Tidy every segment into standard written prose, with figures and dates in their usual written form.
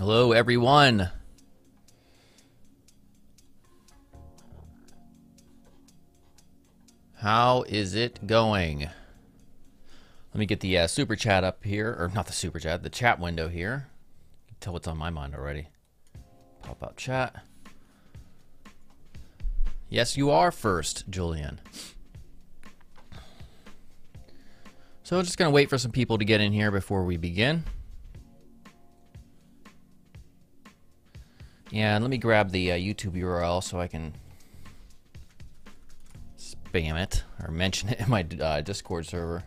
Hello, everyone. How is it going? Let me get the super chat up here, or not the super chat, the chat window here. You can tell what's on my mind already. Pop up chat. Yes, you are first, Julian. So just gonna wait for some people to get in here before we begin. And let me grab the YouTube URL so I can spam it or mention it in my Discord server.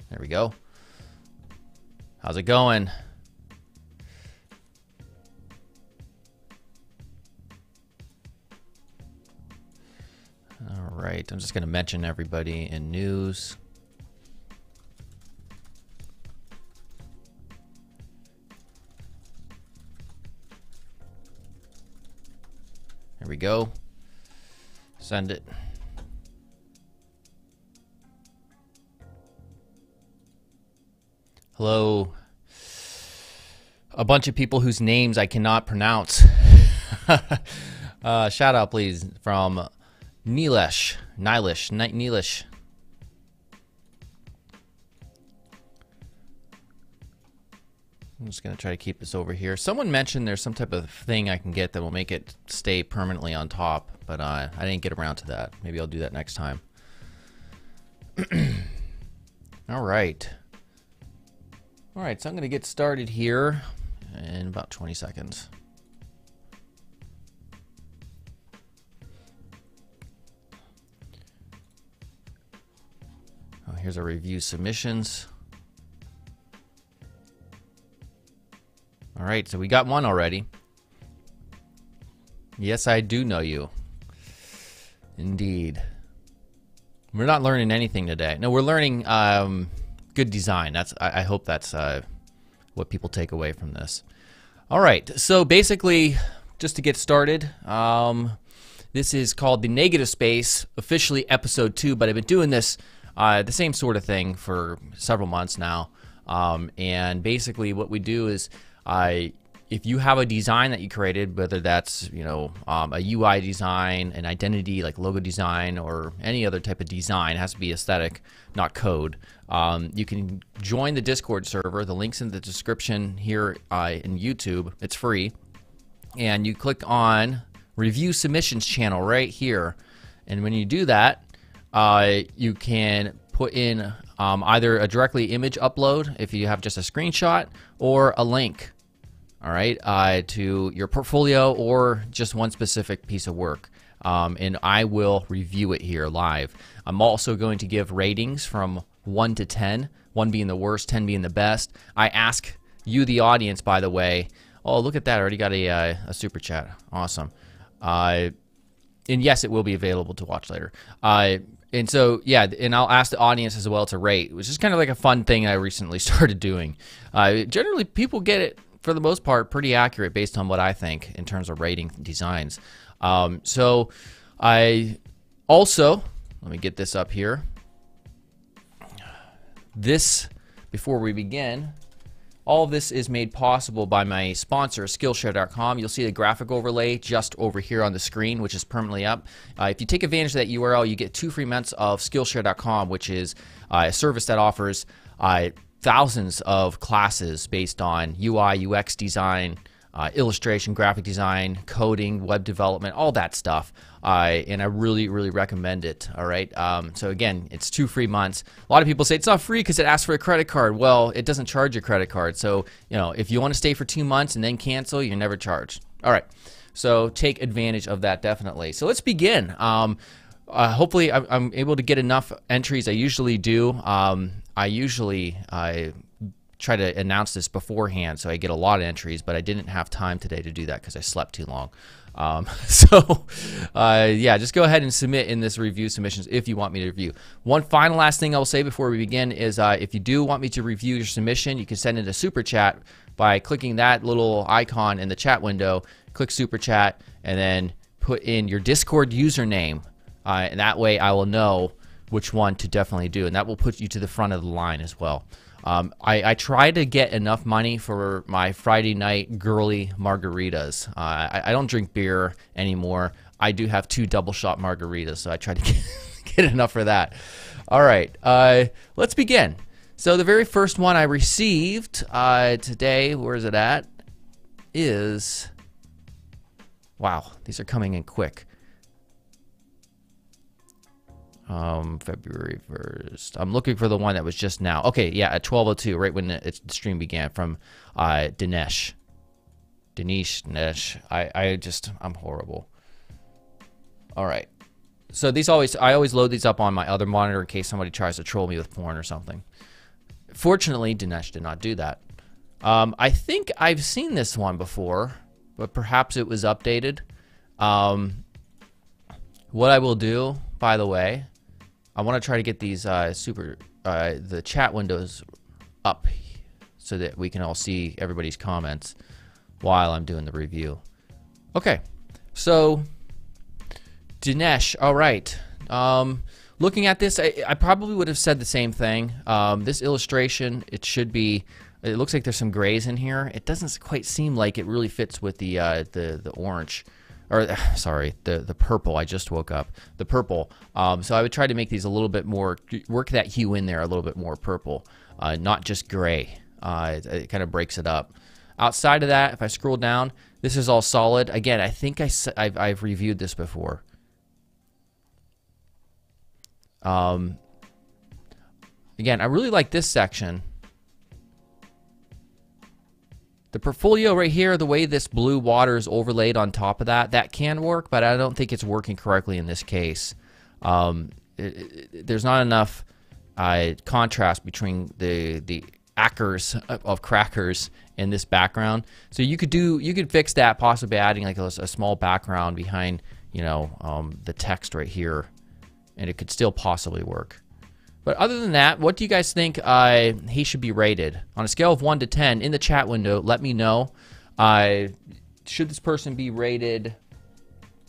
There we go. How's it going? All right, I'm just going to mention everybody in news. There we go. Send it. Hello. A bunch of people whose names I cannot pronounce. Shout out, please, from Eyelash. Eyelash. I'm just going to try to keep this over here. Someone mentioned there's some type of thing I can get that will make it stay permanently on top, but I didn't get around to that. Maybe I'll do that next time. All right. All right, so I'm going to get started here in about 20 seconds. Oh, here's our review submissions. All right, so we got one already. Yes, I do know you. Indeed. We're not learning anything today. No, we're learning good design. I hope that's what people take away from this. All right, so basically, just to get started, this is called The Negative Space, officially episode 2, but I've been doing this, the same sort of thing for several months now. And basically what we do is, if you have a design that you created, whether that's, you know, a UI design, an identity like logo design, or any other type of design, it has to be aesthetic, not code. You can join the Discord server. The link's in the description here in YouTube. It's free. And you click on Review Submissions channel right here. And when you do that, you can put in either a directly image upload if you have just a screenshot, or a link. All right, to your portfolio or just one specific piece of work. And I will review it here live. I'm also going to give ratings from 1 to 10, 1 being the worst, 10 being the best. I ask you, the audience, by the way. Oh, look at that. I already got a super chat. Awesome. And yes, it will be available to watch later. And so, yeah, and I'll ask the audience as well to rate, which is kind of like a fun thing I recently started doing. Generally, people get it, for the most part, pretty accurate based on what I think in terms of rating designs. So I also, let me get this up here. This, before we begin, all of this is made possible by my sponsor, Skillshare.com. You'll see the graphic overlay just over here on the screen, which is permanently up. If you take advantage of that URL, you get 2 free months of Skillshare.com, which is a service that offers thousands of classes based on UI, UX design, illustration, graphic design, coding, web development, all that stuff. And I really, really recommend it. All right. So again, it's 2 free months. A lot of people say it's not free because it asks for a credit card. Well, it doesn't charge your credit card. So, you know, if you want to stay for 2 months and then cancel, you're never charged. All right. So take advantage of that, definitely. So let's begin. Hopefully I'm able to get enough entries. I usually do. I try to announce this beforehand so I get a lot of entries, but I didn't have time today to do that because I slept too long. Yeah, just go ahead and submit in this review submissions if you want me to review. One final last thing I'll say before we begin is if you do want me to review your submission, you can send in a super chat by clicking that little icon in the chat window, click super chat, and then put in your Discord username. And that way I will know which one to definitely do, and that will put you to the front of the line as well. I try to get enough money for my Friday night girly margaritas. I don't drink beer anymore. I do have 2 double shot margaritas, so I try to get enough for that. All right, let's begin. So the very first one I received today, where is it at, is, wow, these are coming in quick. February 1st. I'm looking for the one that was just now. Okay, yeah, at 12:02, right when the stream began, from Dinesh. I'm horrible. All right. So I always load these up on my other monitor in case somebody tries to troll me with porn or something. Fortunately, Dinesh did not do that. I think I've seen this one before, but perhaps it was updated. What I will do, by the way, I want to try to get these the chat windows up so that we can all see everybody's comments while I'm doing the review. Okay, so Dinesh, all right. Looking at this, I probably would have said the same thing. This illustration, it looks like there's some grays in here. It doesn't quite seem like it really fits with the orange. Or sorry, the purple. I just woke up. The purple. So I would try to make these a little bit more, work that hue in there a little bit more purple, not just gray. It kind of breaks it up. Outside of that, if I scroll down, this is all solid. Again, I think I've reviewed this before. Again, I really like this section. The portfolio right here, the way this blue water is overlaid on top of that can work, but I don't think it's working correctly in this case. There's not enough contrast between the acres of crackers in this background. So you could fix that, possibly adding like a small background behind, the text right here, and it could still possibly work. But other than that, what do you guys think he should be rated? On a scale of 1 to 10, in the chat window, let me know. Should this person be rated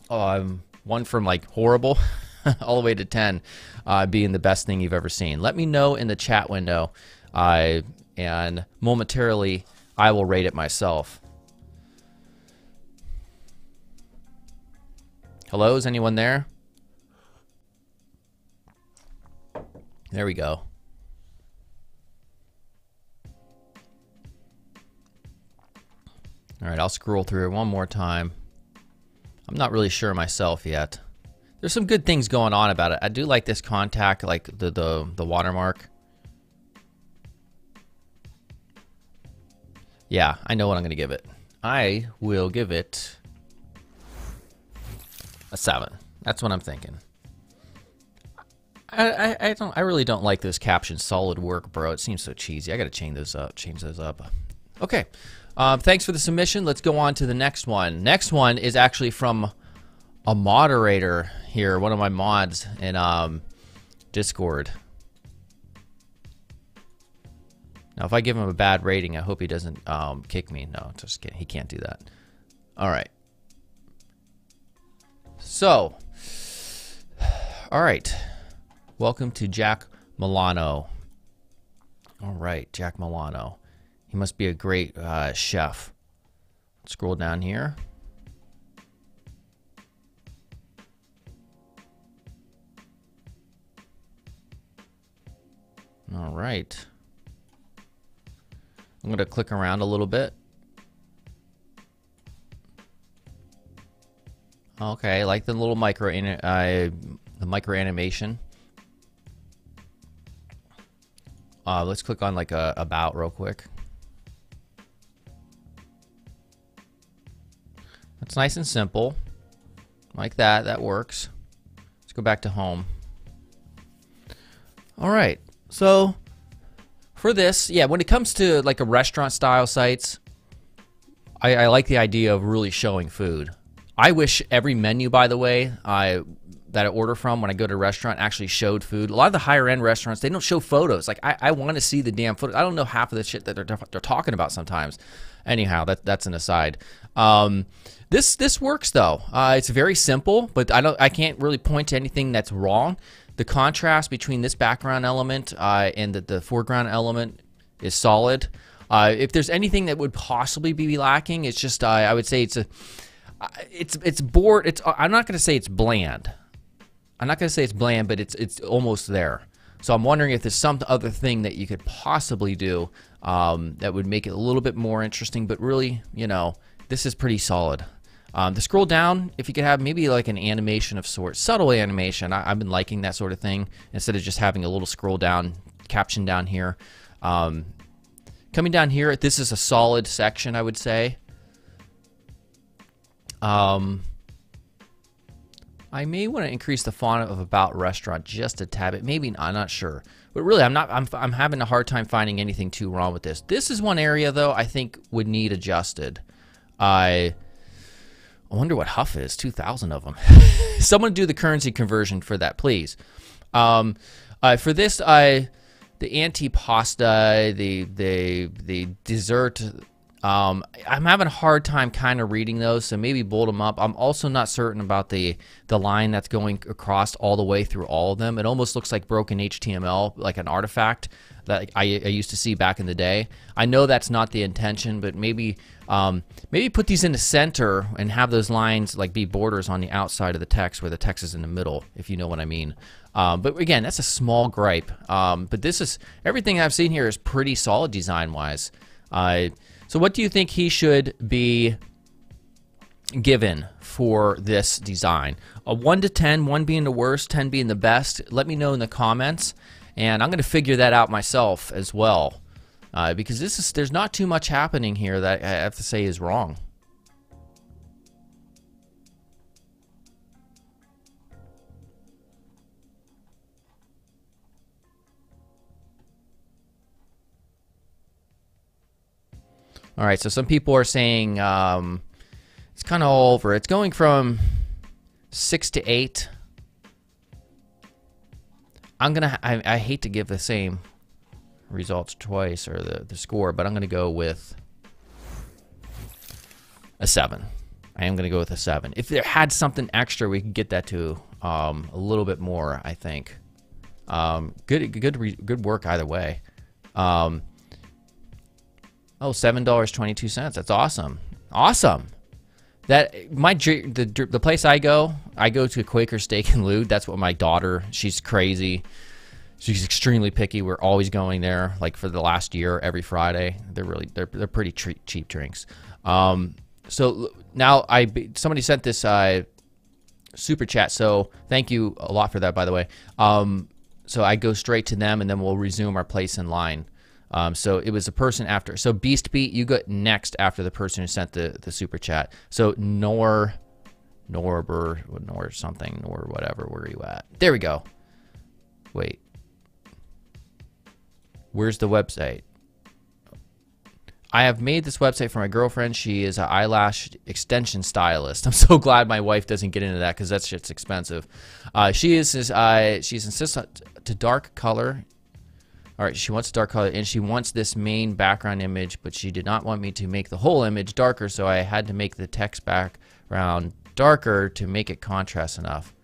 1 from like horrible all the way to 10 being the best thing you've ever seen? Let me know in the chat window, and momentarily I will rate it myself. Hello, is anyone there? There we go. All right, I'll scroll through it one more time. I'm not really sure myself yet. There's some good things going on about it. I do like this contact, like the watermark. Yeah, I know what I'm going to give it. I will give it a 7. That's what I'm thinking. I really don't like those captions. Solid work, bro. It seems so cheesy. I gotta change those up. Okay. Thanks for the submission. Let's go on to the next one. Next one is actually from a moderator here, one of my mods in Discord. Now, if I give him a bad rating, I hope he doesn't kick me. No, just kidding. He can't do that. All right. So, all right. Welcome to Jack Milano. All right, Jack Milano. He must be a great chef. Scroll down here. All right. I'm going to click around a little bit. Okay, I like the little micro animation. Let's click on like a about real quick. That's nice and simple. Like that. That works. Let's go back to home. All right. So for this, yeah, when it comes to like a restaurant style sites, I like the idea of really showing food. I wish every menu, by the way, that I order from when I go to a restaurant actually showed food. A lot of the higher end restaurants, they don't show photos. Like I want to see the damn photos. I don't know half of the shit that they're talking about sometimes. Anyhow, that's an aside. This works though. It's very simple, but I can't really point to anything that's wrong. The contrast between this background element and the foreground element is solid. If there's anything that would possibly be lacking, it's just I would say it's bored. I'm not going to say it's bland. I'm not going to say it's bland, but it's almost there. So I'm wondering if there's some other thing that you could possibly do that would make it a little bit more interesting. But really, you know, this is pretty solid. The scroll down, if you could have maybe like an animation of sorts, subtle animation. I've been liking that sort of thing instead of just having a little scroll down caption down here. Coming down here, this is a solid section, I would say. I may want to increase the font of About Restaurant just a tad bit. Maybe I'm not sure, but really, I'm having a hard time finding anything too wrong with this. This is one area though I think would need adjusted. I wonder what Huff is. 2,000 of them. Someone do the currency conversion for that, please. For this, the antipasta, the dessert, I'm having a hard time kind of reading those, so maybe bold them up. I'm also not certain about the line that's going across all the way through all of them. It almost looks like broken HTML, like an artifact that I used to see back in the day. I know that's not the intention, but maybe put these in the center and have those lines like be borders on the outside of the text where the text is in the middle, if you know what I mean. But again, that's a small gripe. But this is everything I've seen here is pretty solid design-wise. So what do you think he should be given for this design? A 1 to 10, 1 being the worst, 10 being the best. Let me know in the comments, and I'm going to figure that out myself as well, because there's not too much happening here that I have to say is wrong. All right, so some people are saying it's kind of all over. It's going from 6 to 8. I hate to give the same results twice or the score, but I'm gonna go with a 7. I am gonna go with a 7. If there had something extra, we could get that to a little bit more, I think. Good work either way. Oh, $7.22. That's awesome. Awesome. That the place I go to Quaker Steak and Lube. That's what my daughter. She's crazy. She's extremely picky. We're always going there. Like for the last year, every Friday. They're pretty cheap drinks. So now somebody sent this super chat. So thank you a lot for that, by the way. So I go straight to them, and then we'll resume our place in line. So it was a person after. So Beast Beat, you got next after the person who sent the super chat. So Nor whatever, where are you at? There we go. Wait. Where's the website? I have made this website for my girlfriend. She is an eyelash extension stylist. I'm so glad my wife doesn't get into that because that shit's expensive. She's insists to dark color. All right, she wants dark color, and she wants this main background image, but she did not want me to make the whole image darker, so I had to make the text background darker to make it contrast enough.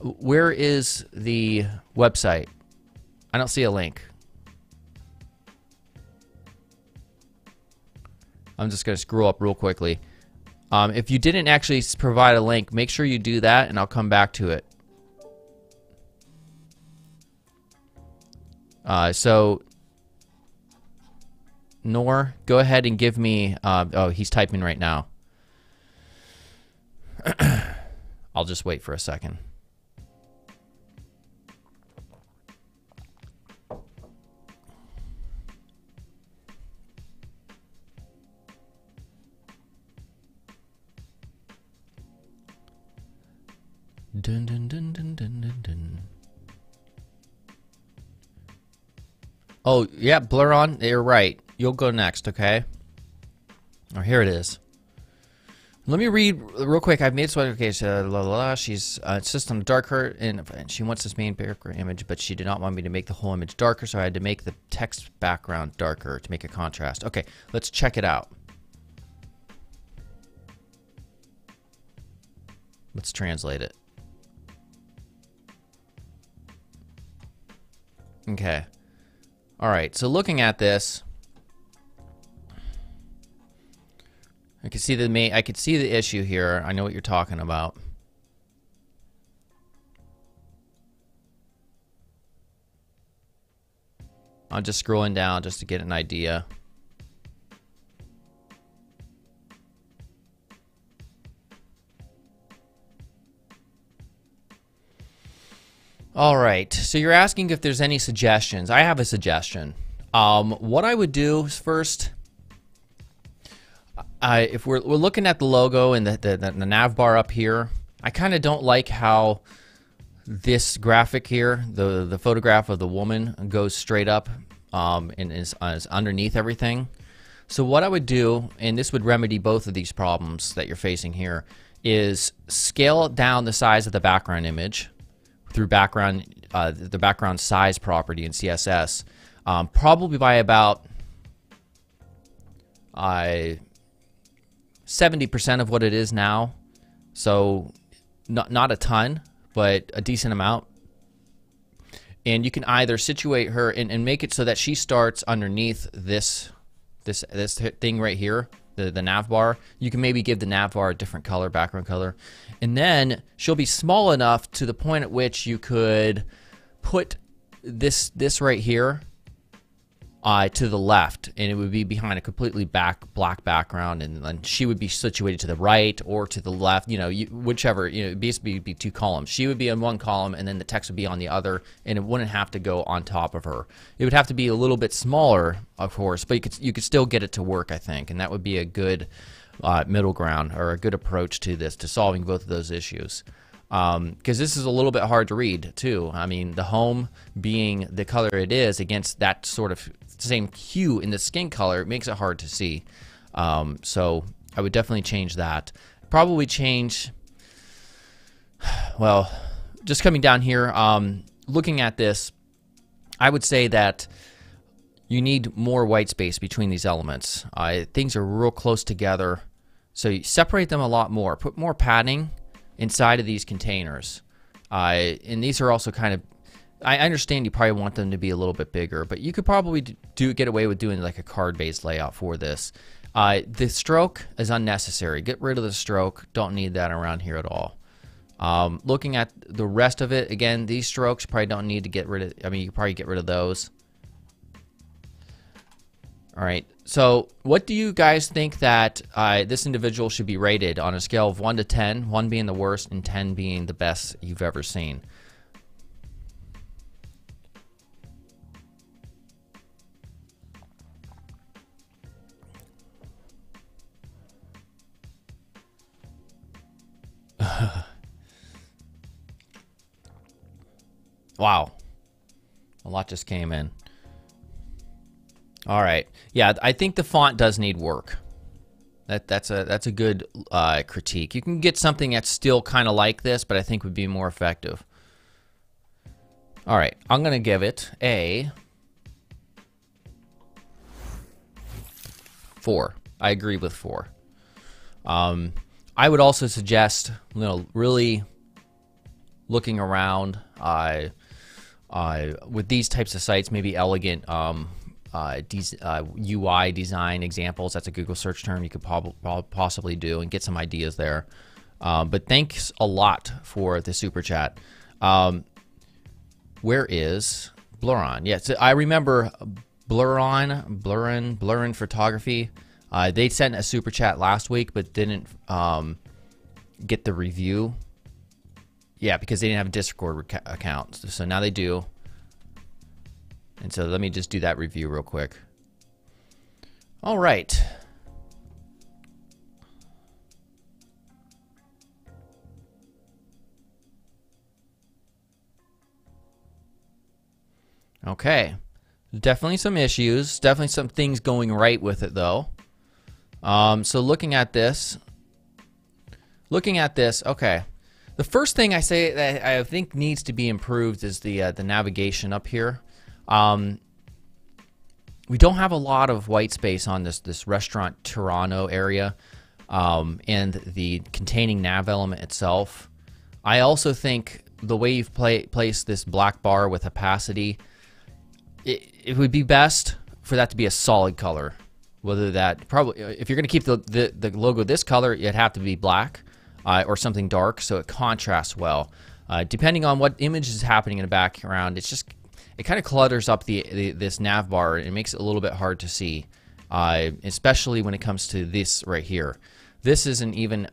Where is the website? I don't see a link. I'm just going to scroll up real quickly. If you didn't actually provide a link, make sure you do that, and I'll come back to it. So, Nor, go ahead and give me, oh, he's typing right now. I'll just wait for a second. Dun, dun, dun, dun, dun, dun, dun. Oh, yeah, blur on. You're right. You'll go next, okay? Oh, here it is. Let me read real quick. I've made sweater. Okay, so she's system darker, and she wants this main background image, but she did not want me to make the whole image darker, so I had to make the text background darker to make a contrast. Okay, let's check it out. Let's translate it. Okay. All right, so looking at this, I can see I could see the issue here. I know what you're talking about. I'm just scrolling down just to get an idea. All right, so you're asking if there's any suggestions. I have a suggestion. What I would do is first, if we're looking at the logo and the nav bar up here, I kind of don't like how this graphic here, the photograph of the woman, goes straight up and is underneath everything. So what I would do, and this would remedy both of these problems that you're facing here, is scale down the size of the background image through the background size property in CSS, probably by about 70% of what it is now. So not a ton, but a decent amount. And you can either situate her and make it so that she starts underneath this thing right here, the nav bar. You can maybe give the nav bar a different color, background color. And then she'll be small enough to the point at which you could put this right here to the left, and it would be behind a completely black background, and then she would be situated to the right or to the left, you know, whichever, you know, basically it'd be 2 columns. She would be in one column and then the text would be on the other, and it wouldn't have to go on top of her. It would have to be a little bit smaller, of course, but you could still get it to work, I think, and that would be a good middle ground, or a good approach to this, to solving both of those issues. Because this is a little bit hard to read too. I mean, the home being the color it is against that sort of same hue in the skin color, it makes it hard to see. So I would definitely change that. Probably change, well, just coming down here, looking at this, I would say that you need more white space between these elements. Things are real close together, so you separate them a lot more. Put more padding inside of these containers. And these are also kind of, I understand you probably want them to be a little bit bigger, but you could probably get away with doing like a card-based layout for this. The stroke is unnecessary. Get rid of the stroke. Don't need that around here at all. Looking at the rest of it, again, these strokes you probably don't need to get rid of. I mean, you can probably get rid of those. All right, so what do you guys think that this individual should be rated on a scale of 1 to 10, 1 being the worst and 10 being the best you've ever seen? Wow, a lot just came in. All right, yeah, I think the font does need work. That's a good critique. You can get something that's still kind of like this, but I think would be more effective. All right, I'm gonna give it a 4. I agree with 4. I would also suggest, you know, really looking around with these types of sites, maybe elegant UI design examples. That's a Google search term you could possibly do and get some ideas there. But thanks a lot for the super chat. Where is Blurron? Yeah, so I remember Blurron Photography. They sent a super chat last week, but didn't get the review. Yeah, because they didn't have a Discord account. So now they do. And so let me just do that review real quick. All right. Okay. Definitely some issues. Definitely some things going right with it, though. So looking at this, okay. The first thing I say that I think needs to be improved is the navigation up here. We don't have a lot of white space on this restaurant Toronto area, and the containing nav element itself. I also think the way you've placed this black bar with opacity, it would be best for that to be a solid color. Whether that probably, if you're going to keep the logo this color, it'd have to be black or something dark so it contrasts well. Depending on what image is happening in the background, it kind of clutters up this nav bar and it makes it a little bit hard to see, especially when it comes to this right here. This isn't even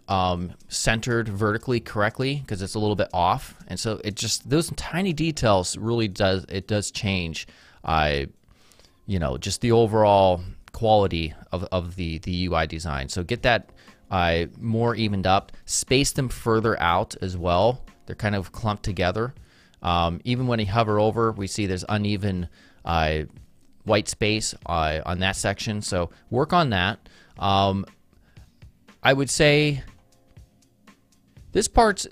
centered vertically correctly because it's a little bit off, and so it just, those tiny details really does change, you know, just the overall quality of the UI design. So get that more evened up, space them further out as well. They're kind of clumped together. Even when you hover over, we see there's uneven white space on that section. So work on that. I would say this part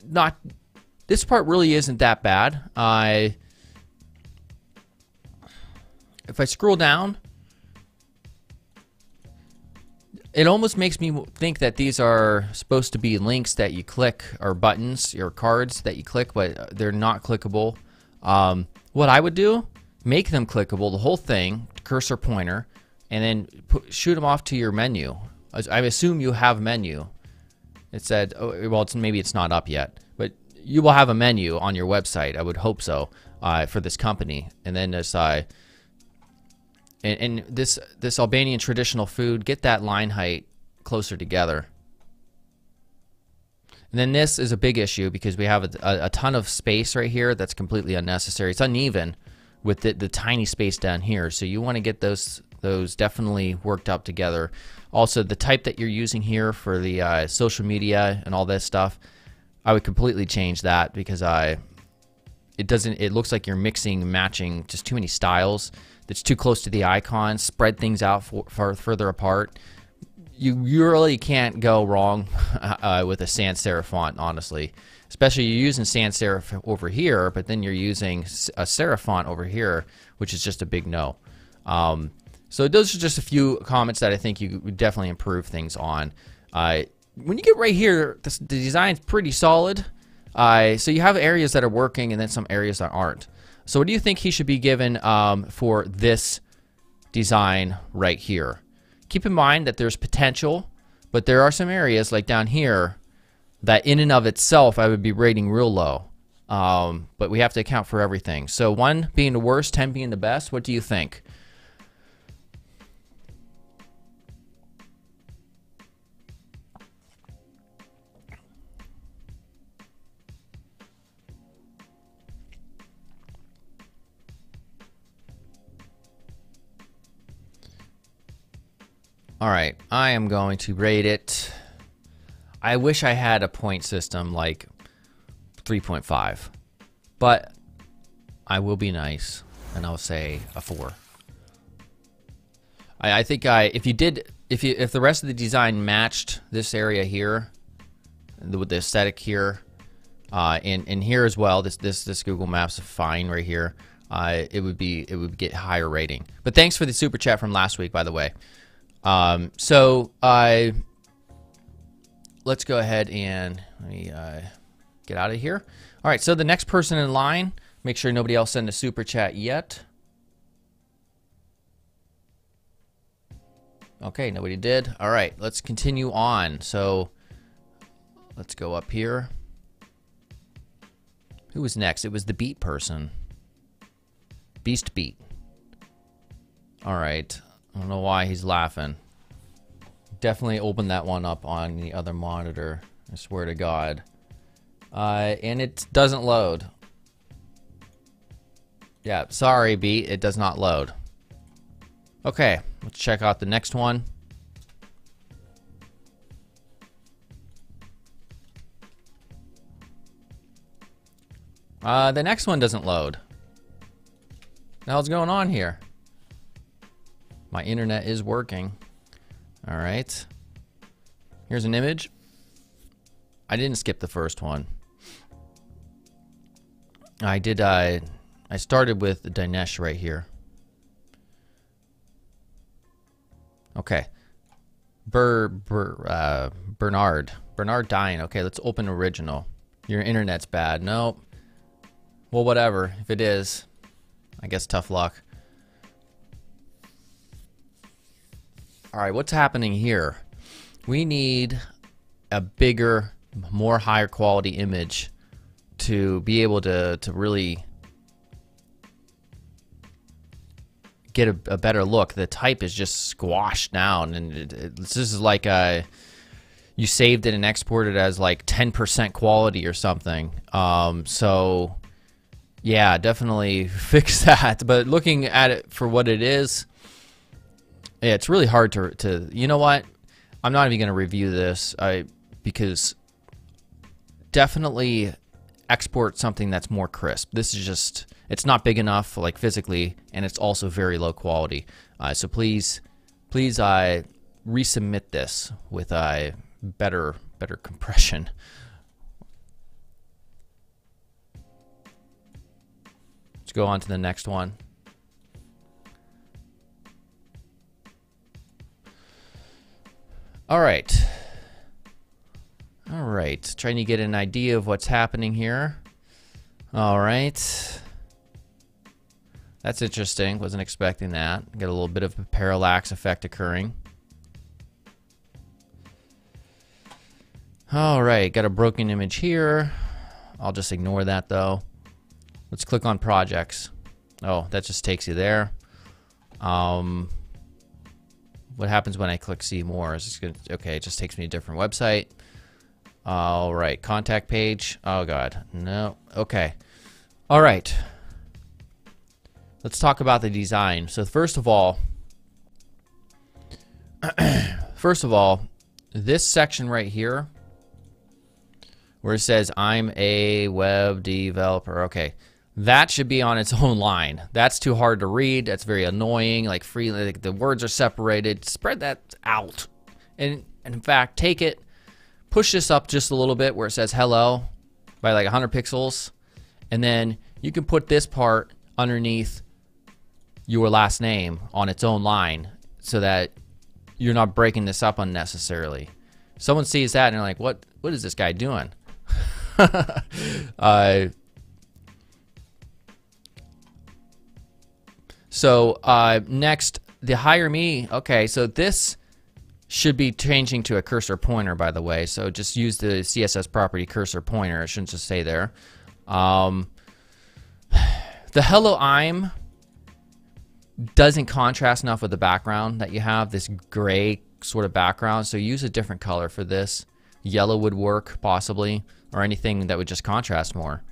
really isn't that bad. If I scroll down, it almost makes me think that these are supposed to be links that you click, or buttons or cards that you click, but they're not clickable. What I would do, make them clickable, the whole thing, cursor pointer, and then shoot them off to your menu. I assume you have a menu. It said, oh, well, maybe it's not up yet, but you will have a menu on your website. I would hope so, for this company. And then there's and this Albanian traditional food, get that line height closer together. And then this is a big issue because we have a ton of space right here that's completely unnecessary. It's uneven with the tiny space down here, so you want to get those definitely worked up together. Also, the type that you're using here for the social media and all this stuff, I would completely change that because it looks like you're mixing and matching just too many styles. That's too close to the icon. Spread things out further apart. You really can't go wrong with a sans serif font, honestly. Especially you're using sans serif over here, but then you're using a serif font over here, which is just a big no. So those are just a few comments that I think you would definitely improve things on. When you get right here, the design's pretty solid. So you have areas that are working and then some areas that aren't. So what do you think he should be given for this design right here? Keep in mind that there's potential, but there are some areas like down here that in and of itself I would be rating real low. But we have to account for everything. So 1 being the worst, 10 being the best. What do you think? All right, I am going to rate it. I wish I had a point system like 3.5, but I will be nice and I'll say a 4. I think if the rest of the design matched this area here with the aesthetic here, and here as well, this Google Maps is fine right here. It would get higher rating. But thanks for the super chat from last week, by the way. Let's go ahead and let me get out of here. All right, so the next person in line, make sure nobody else sent a super chat yet. Okay, nobody did. All right, let's continue on. So let's go up here. Who was next? It was the Beat person. Beast Beat. All right. I don't know why he's laughing. Definitely open that one up on the other monitor. I swear to God. And it doesn't load. Yeah, sorry, Beat. It does not load. Okay, let's check out the next one. The next one doesn't load. What the hell's going on here? My internet is working. All right. Here's an image. I didn't skip the first one. I did. I started with Dinesh right here. Okay. Bernard Dine. Okay, let's open original. Your internet's bad. Nope. Well, whatever. If it is, I guess tough luck. All right, what's happening here? We need a bigger, more higher quality image to be able to really get a better look. The type is just squashed down, and this is like you saved it and exported as like 10% quality or something. So yeah, definitely fix that. But looking at it for what it is, yeah, it's really hard to you know what? I'm not even going to review this because definitely export something that's more crisp. This is just, it's not big enough like physically, and it's also very low quality. So please resubmit this with better compression. Let's go on to the next one. All right, trying to get an idea of what's happening here. All right, that's interesting. Wasn't expecting that. Get a little bit of a parallax effect occurring. All right, got a broken image here. I'll just ignore that though. Let's click on projects. Oh, that just takes you there. What happens when I click see more? Is it okay, it just takes me to a different website. All right, contact page. Oh God, no. Okay. All right. Let's talk about the design. So first of all, this section right here, where it says I'm a web developer. Okay, that should be on its own line. That's too hard to read. That's very annoying. Like the words are separated. Spread that out. And in fact, take it, push this up just a little bit where it says hello by like 100 pixels. And then you can put this part underneath your last name on its own line so that you're not breaking this up unnecessarily. Someone sees that and they're like, what is this guy doing? Next, the hire me. Okay, so this should be changing to a cursor pointer, by the way. So just use the CSS property cursor pointer. It shouldn't just stay there. The hello I'm doesn't contrast enough with the background that you have, this gray sort of background. So use a different color for this. Yellow would work possibly, or anything that would just contrast more.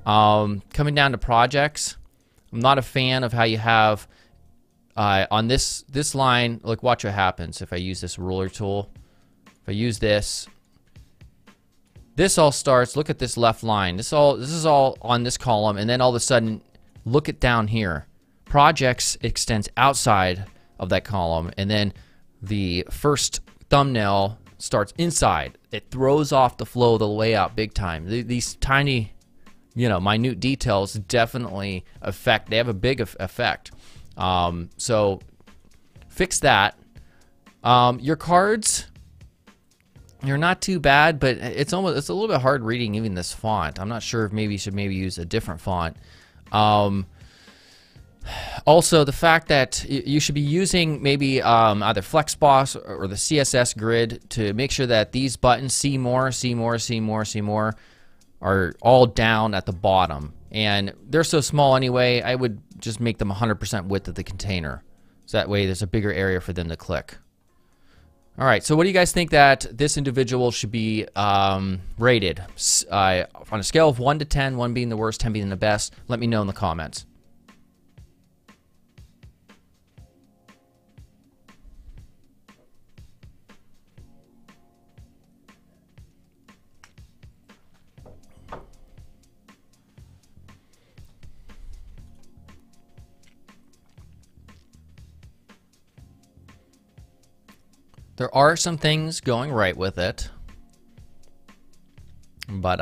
Coming down to projects, I'm not a fan of how you have on this line. Look, watch what happens if I use this ruler tool. If I use this all starts. Look at this left line. This is all on this column, and then all of a sudden, look at down here. Projects extends outside of that column, and then the first thumbnail starts inside. It throws off the flow of the layout big time. These tiny, minute details definitely affect. They have a big effect. So fix that. Your cards, you're not too bad, but it's a little bit hard reading even this font. I'm not sure if maybe you should use a different font. Also, the fact that you should be using maybe either FlexBoss or the CSS grid to make sure that these buttons, see more, see more, see more, see more, are all down at the bottom. And they're so small anyway, I would just make them 100% width of the container. So that way there's a bigger area for them to click. All right, so what do you guys think that this individual should be rated? On a scale of 1 to 10, 1 being the worst, 10 being the best, let me know in the comments. There are some things going right with it, but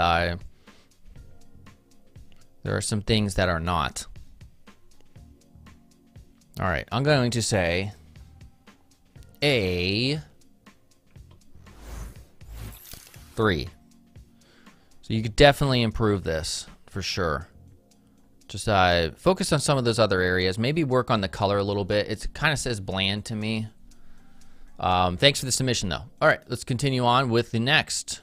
there are some things that are not. All right, I'm going to say a 3. So you could definitely improve this for sure. Just focus on some of those other areas. Maybe work on the color a little bit. It kind of says bland to me. Thanks for the submission, though. All right, let's continue on with the next,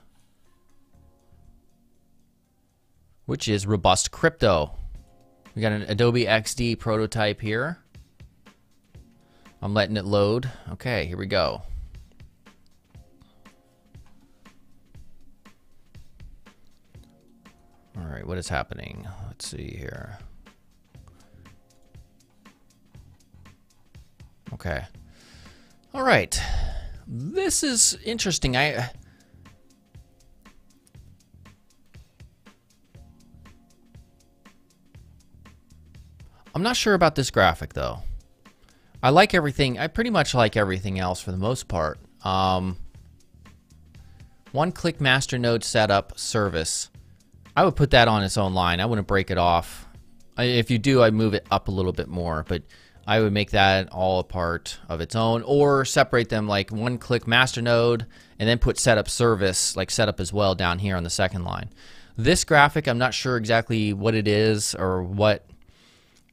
which is Robust Crypto. We got an Adobe XD prototype here. I'm letting it load. Okay, here we go. All right, what is happening? Let's see here. Okay. All right. This is interesting. I'm not sure about this graphic, though. I like everything. I pretty much like everything else for the most part. One-click master node setup service. I would put that on its own line. I wouldn't break it off. If you do, I'd move it up a little bit more, but I would make that all a part of its own, or separate them like one-click master node and then put setup service, like setup as well, down here on the second line. This graphic, I'm not sure exactly what it is or what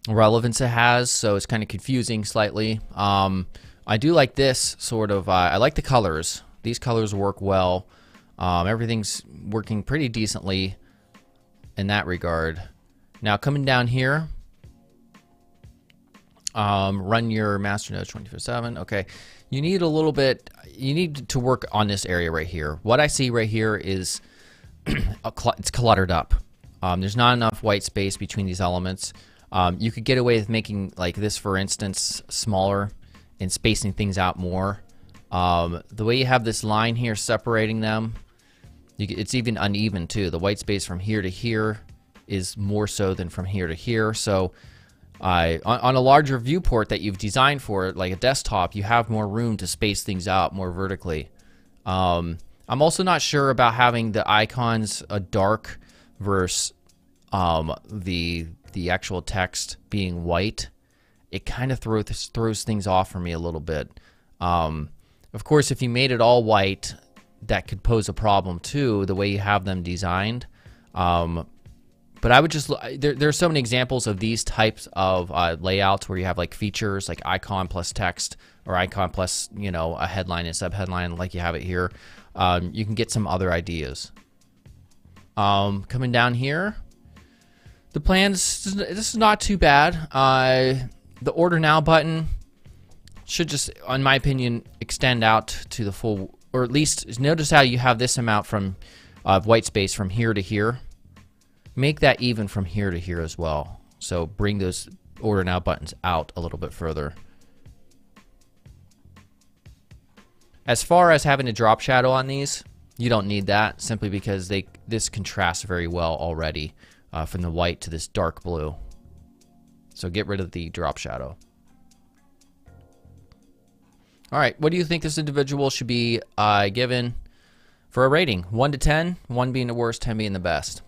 relevance it has, so it's kind of confusing slightly. I do like this sort of, I like the colors. These colors work well. Everything's working pretty decently in that regard. Now coming down here, run your master nodes 24/7. Okay, you need a little bit, you need to work on this area right here. What I see right here is it's cluttered up. There's not enough white space between these elements. You could get away with making like this, for instance, smaller and spacing things out more. The way you have this line here separating them, it's even uneven too. The white space from here to here is more so than from here to here. So on a larger viewport that you've designed for it, like a desktop, you have more room to space things out more vertically. I'm also not sure about having the icons dark versus the actual text being white. It kind of throws things off for me a little bit. Of course, if you made it all white, that could pose a problem too, the way you have them designed. But I would just, there's so many examples of these types of layouts where you have like features like icon plus text, or icon plus, you know, a headline and subheadline like you have it here. You can get some other ideas. Coming down here, the plans, this is not too bad. The order now button should just, in my opinion, extend out to the full, or at least notice how you have this amount from white space from here to here. Make that even from here to here as well. So bring those order now buttons out a little bit further. As far as having a drop shadow on these, you don't need that, simply because this contrasts very well already from the white to this dark blue. So get rid of the drop shadow. All right, what do you think this individual should be given for a rating? 1 to 10, 1 being the worst, 10 being the best.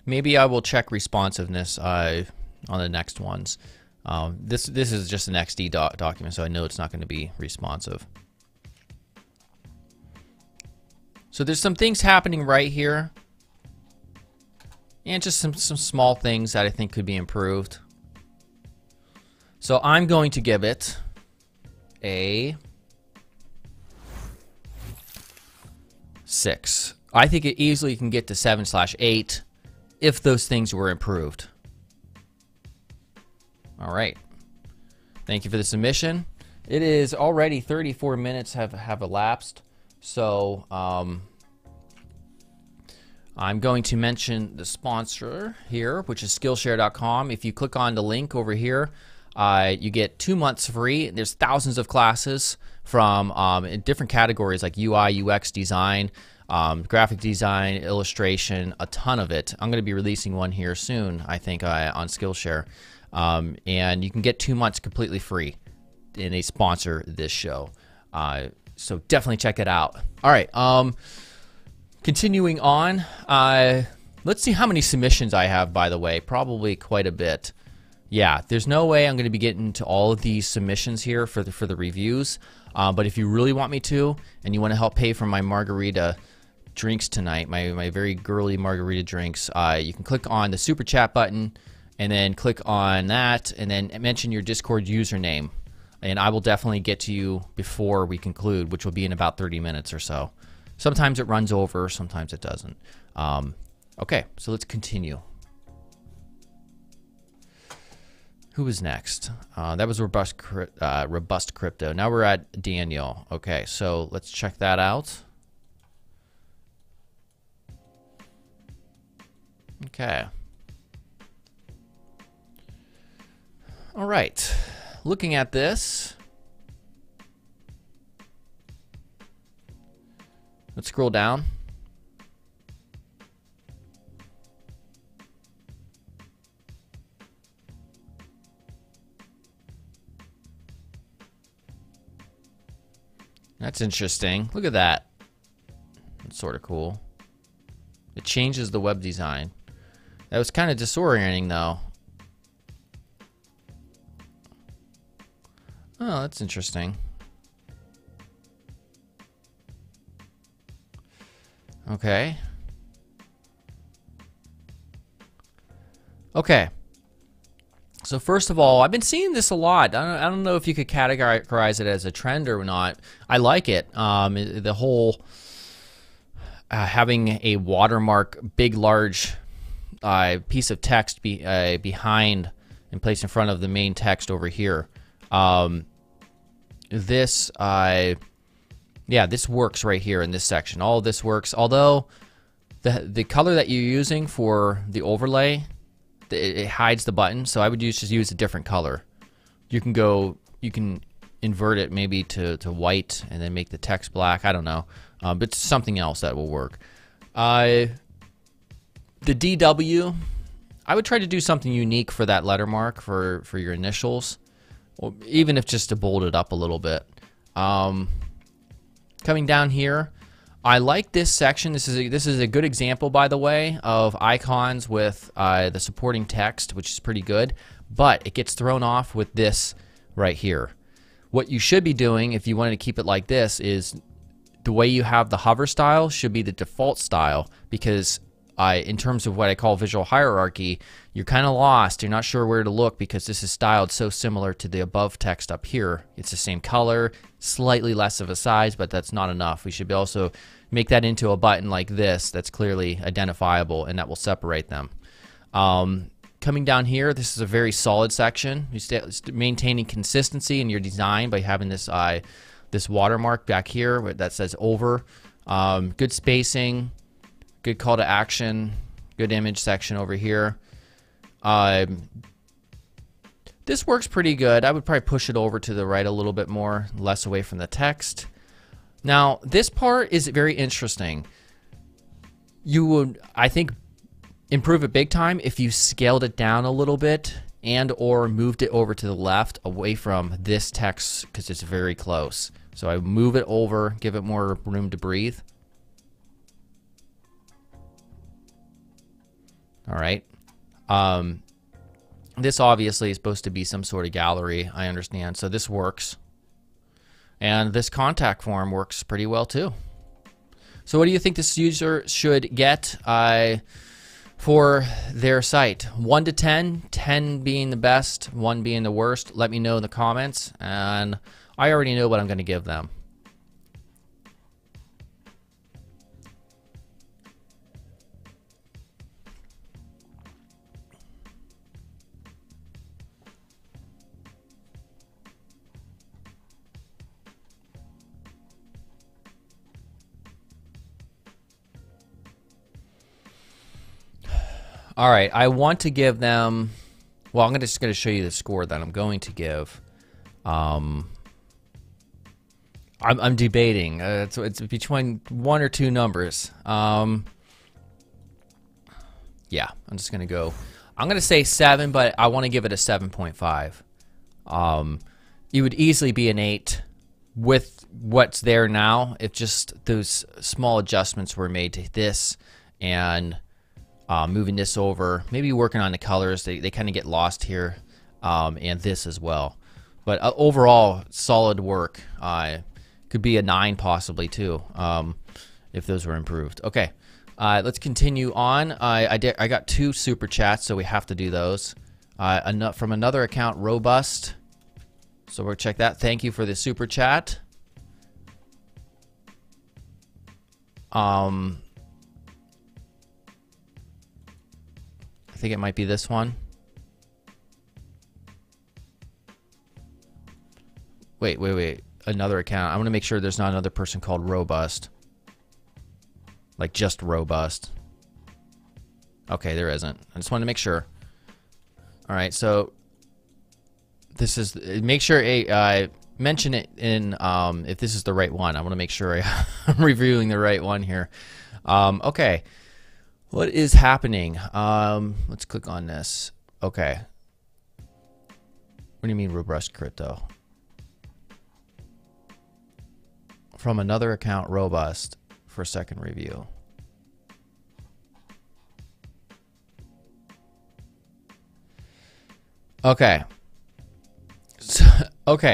Maybe I will check responsiveness on the next ones. This is just an XD document, so I know it's not going to be responsive. So there's some things happening right here, and just some small things that I think could be improved. So I'm going to give it a 6. I think it easily can get to 7/8 if those things were improved. All right. Thank you for the submission. It is already 34 minutes have elapsed. So I'm going to mention the sponsor here, which is Skillshare.com. If you click on the link over here, you get 2 months free. There's thousands of classes from in different categories like UI, UX design, graphic design, illustration, a ton of it. I'm going to be releasing one here soon, I think, on Skillshare. And you can get 2 months completely free, and they sponsor this show. So definitely check it out. All right, continuing on. Let's see how many submissions I have, by the way. Probably quite a bit. Yeah, there's no way I'm going to be getting to all of these submissions here for the reviews. But if you really want me to, and you want to help pay for my margarita drinks tonight, my very girly margarita drinks, you can click on the super chat button and then click on that and then mention your Discord username. And I will definitely get to you before we conclude, which will be in about 30 minutes or so. Sometimes it runs over, sometimes it doesn't. Okay, so let's continue. Who was next? That was Robust Crypto. Now we're at Daniel. Okay, so let's check that out. Okay. All right. Looking at this, let's scroll down. That's interesting. Look at that. That's sort of cool. It changes the web design. That was kind of disorienting, though. Oh, that's interesting. Okay. Okay. So first of all, I've been seeing this a lot. I don't know if you could categorize it as a trend or not. I like it. The whole having a watermark, big, large piece of text behind and placed in front of the main text over here. This works right here in this section. All of this works, although the color that you're using for the overlay, it hides the button, so I would just use a different color. You can invert it maybe to white and then make the text black. I don't know, but it's something else that will work. The DW, I would try to do something unique for that letter mark for your initials. Well, even if just to bold it up a little bit. Coming down here, I like this section. This is a good example, by the way, of icons with the supporting text, which is pretty good. But it gets thrown off with this right here. What you should be doing, if you wanted to keep it like this, is the way you have the hover style should be the default style, because in terms of what I call visual hierarchy, you're kind of lost. You're not sure where to look because this is styled so similar to the above text up here. It's the same color, slightly less of a size, but that's not enough. We should also make that into a button like this that's clearly identifiable, and that will separate them. Coming down here, this is a very solid section. You're maintaining consistency in your design by having this this watermark back here that says over. Good spacing. Good call to action, good image section over here. This works pretty good. I would probably push it over to the right a little bit more, less away from the text. Now, this part is very interesting. You would, I think, improve it big time if you scaled it down a little bit and or moved it over to the left away from this text because it's very close. So I move it over, give it more room to breathe. All right. This obviously is supposed to be some sort of gallery, I understand. So this works. And this contact form works pretty well too. So what do you think this user should get for their site? 1 to 10, 10 being the best, 1 being the worst. Let me know in the comments, and I already know what I'm going to give them. All right, I want to give them, well, I'm just going to show you the score that I'm going to give. I'm debating. It's between 1 or 2 numbers. Yeah, I'm just going to go. I'm going to say 7, but I want to give it a 7.5. It would easily be an 8 with what's there now if just those small adjustments were made to this and moving this over, maybe working on the colors. They kind of get lost here, and this as well. But overall, solid work. Could be a 9 possibly too. if those were improved. Okay, let's continue on. I got 2 super chats, so we have to do those. From another account, Robust. So we'll check that. Thank you for the super chat. I think it might be this one. Wait. Another account. I want to make sure there's not another person called Robust. Like just Robust. Okay, there isn't. I just want to make sure. All right, so this is, make sure mention it in if this is the right one. I want to make sure I'm reviewing the right one here. Okay, what is happening? Let's click on this. Okay. What do you mean robust crypto? From another account, Robust, for second review. Okay.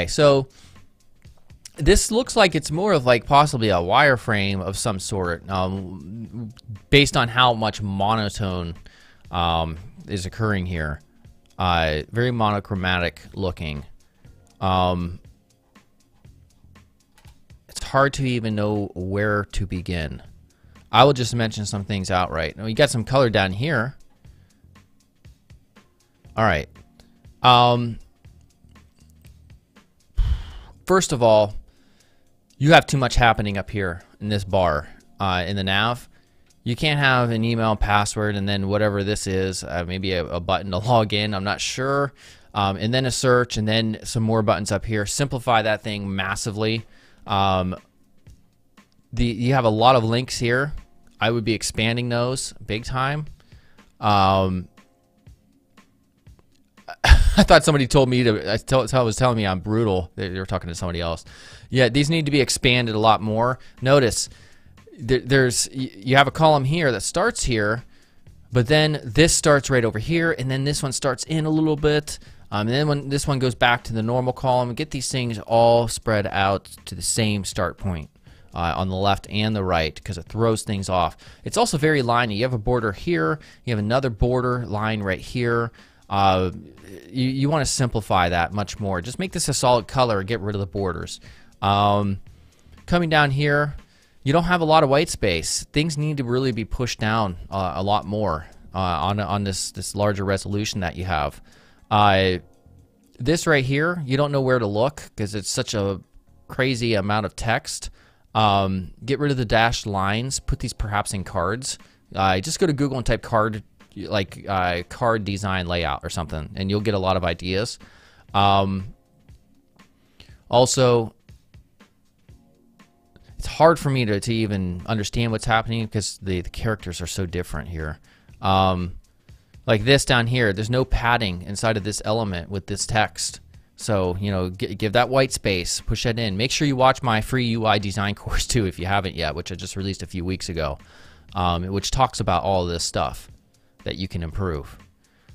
So this looks like it's more of like possibly a wireframe of some sort, based on how much monotone is occurring here. Very monochromatic looking. It's hard to even know where to begin. I will just mention some things outright. Now, you got some color down here. All right. First of all, you have too much happening up here in this bar, in the nav. You can't have an email password and then whatever this is, maybe a button to log in, I'm not sure, and then a search and then some more buttons up here. Simplify that thing massively. You have a lot of links here. I would be expanding those big time. I thought somebody told me to, was telling me I'm brutal. They were talking to somebody else. Yeah, these need to be expanded a lot more. Notice you have a column here that starts here, but then this starts right over here, and then this one starts in a little bit, and then when this one goes back to the normal column, get these things all spread out to the same start point on the left and the right, because it throws things off. It's also very liney. You have a border here, you have another border line right here. You want to simplify that much more. Just make this a solid color and get rid of the borders. Coming down here, you don't have a lot of white space. Things need to really be pushed down a lot more on this larger resolution that you have. This right here, you don't know where to look because it's such a crazy amount of text. Get rid of the dashed lines. Put these perhaps in cards. Just go to Google and type card, like card design layout or something, and you'll get a lot of ideas. Also, it's hard for me to even understand what's happening because the characters are so different here. Like this down here, there's no padding inside of this element with this text. So, you know, give that white space, push that in. Make sure you watch my free UI design course too if you haven't yet, which I just released a few weeks ago, which talks about all of this stuff that you can improve.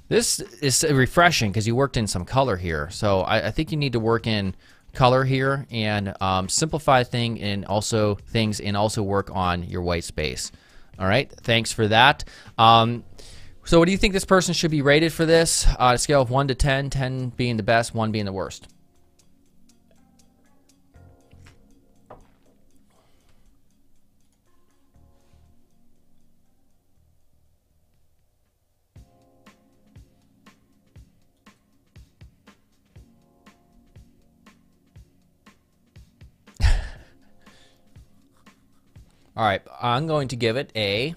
This is refreshing because you worked in some color here. So I think you need to work in color here and simplify things and also work on your white space. All right, thanks for that. So what do you think this person should be rated for this? On a scale of 1 to 10, 10 being the best, 1 being the worst. All right, I'm going to give it a...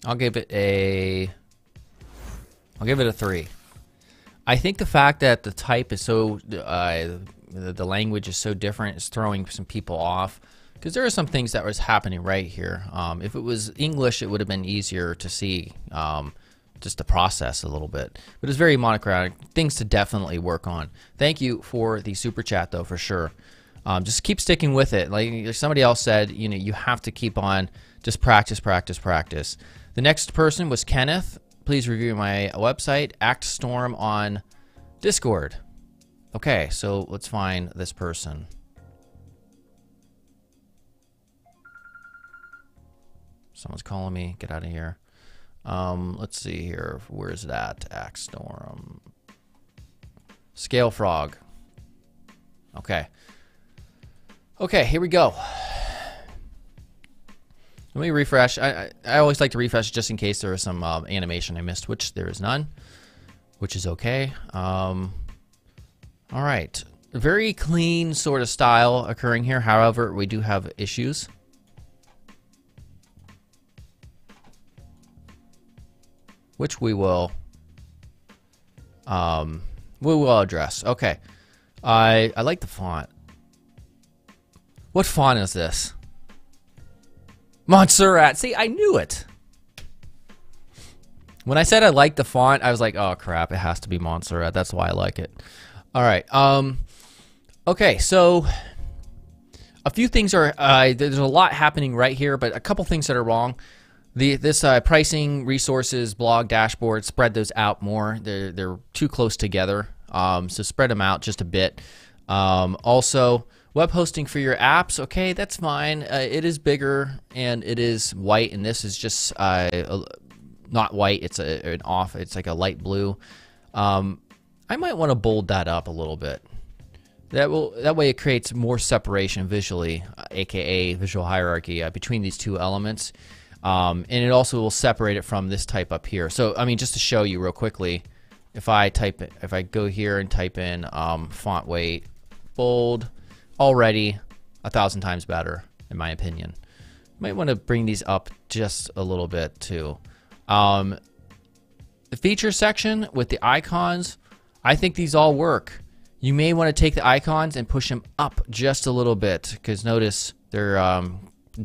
I'll give it a 3. I think the fact that the type is so, the language is so different is throwing some people off because there are some things that was happening right here. If it was English, it would have been easier to see, just to process a little bit. But it's very monochromatic. Things to definitely work on. Thank you for the super chat though, for sure. Just keep sticking with it. Like somebody else said, you know, you have to keep on just practice, practice, practice. The next person was Kenneth. Please review my website, ActStorm on Discord. Okay, so let's find this person. Someone's calling me. Get out of here. Let's see here. Where's that? Axe Storm. Scale Frog. Okay. Okay, here we go. Let me refresh. I always like to refresh just in case there is some animation I missed, which there is none, which is okay. All right. A very clean sort of style occurring here. However, we do have issues. Which we will address. Okay. I like the font. What font is this? Montserrat. See, I knew it. When I said I liked the font, I was like, oh crap, it has to be Montserrat. That's why I like it. All right. Okay, so a few things are there's a lot happening right here, but a couple things that are wrong. This pricing, resources, blog, dashboard, spread those out more. They're too close together, so spread them out just a bit. Also, web hosting for your apps, okay, that's fine. It is bigger and it is white, and this is just not white. It's an off. It's like a light blue. I might want to bold that up a little bit. That way it creates more separation visually, aka visual hierarchy, between these two elements. And it also will separate it from this type up here. So, I mean, just to show you real quickly, if I go here and type in font weight, bold, already 1,000 times better, in my opinion. Might want to bring these up just a little bit too. The feature section with the icons, I think these all work. You may want to take the icons and push them up just a little bit, because notice they're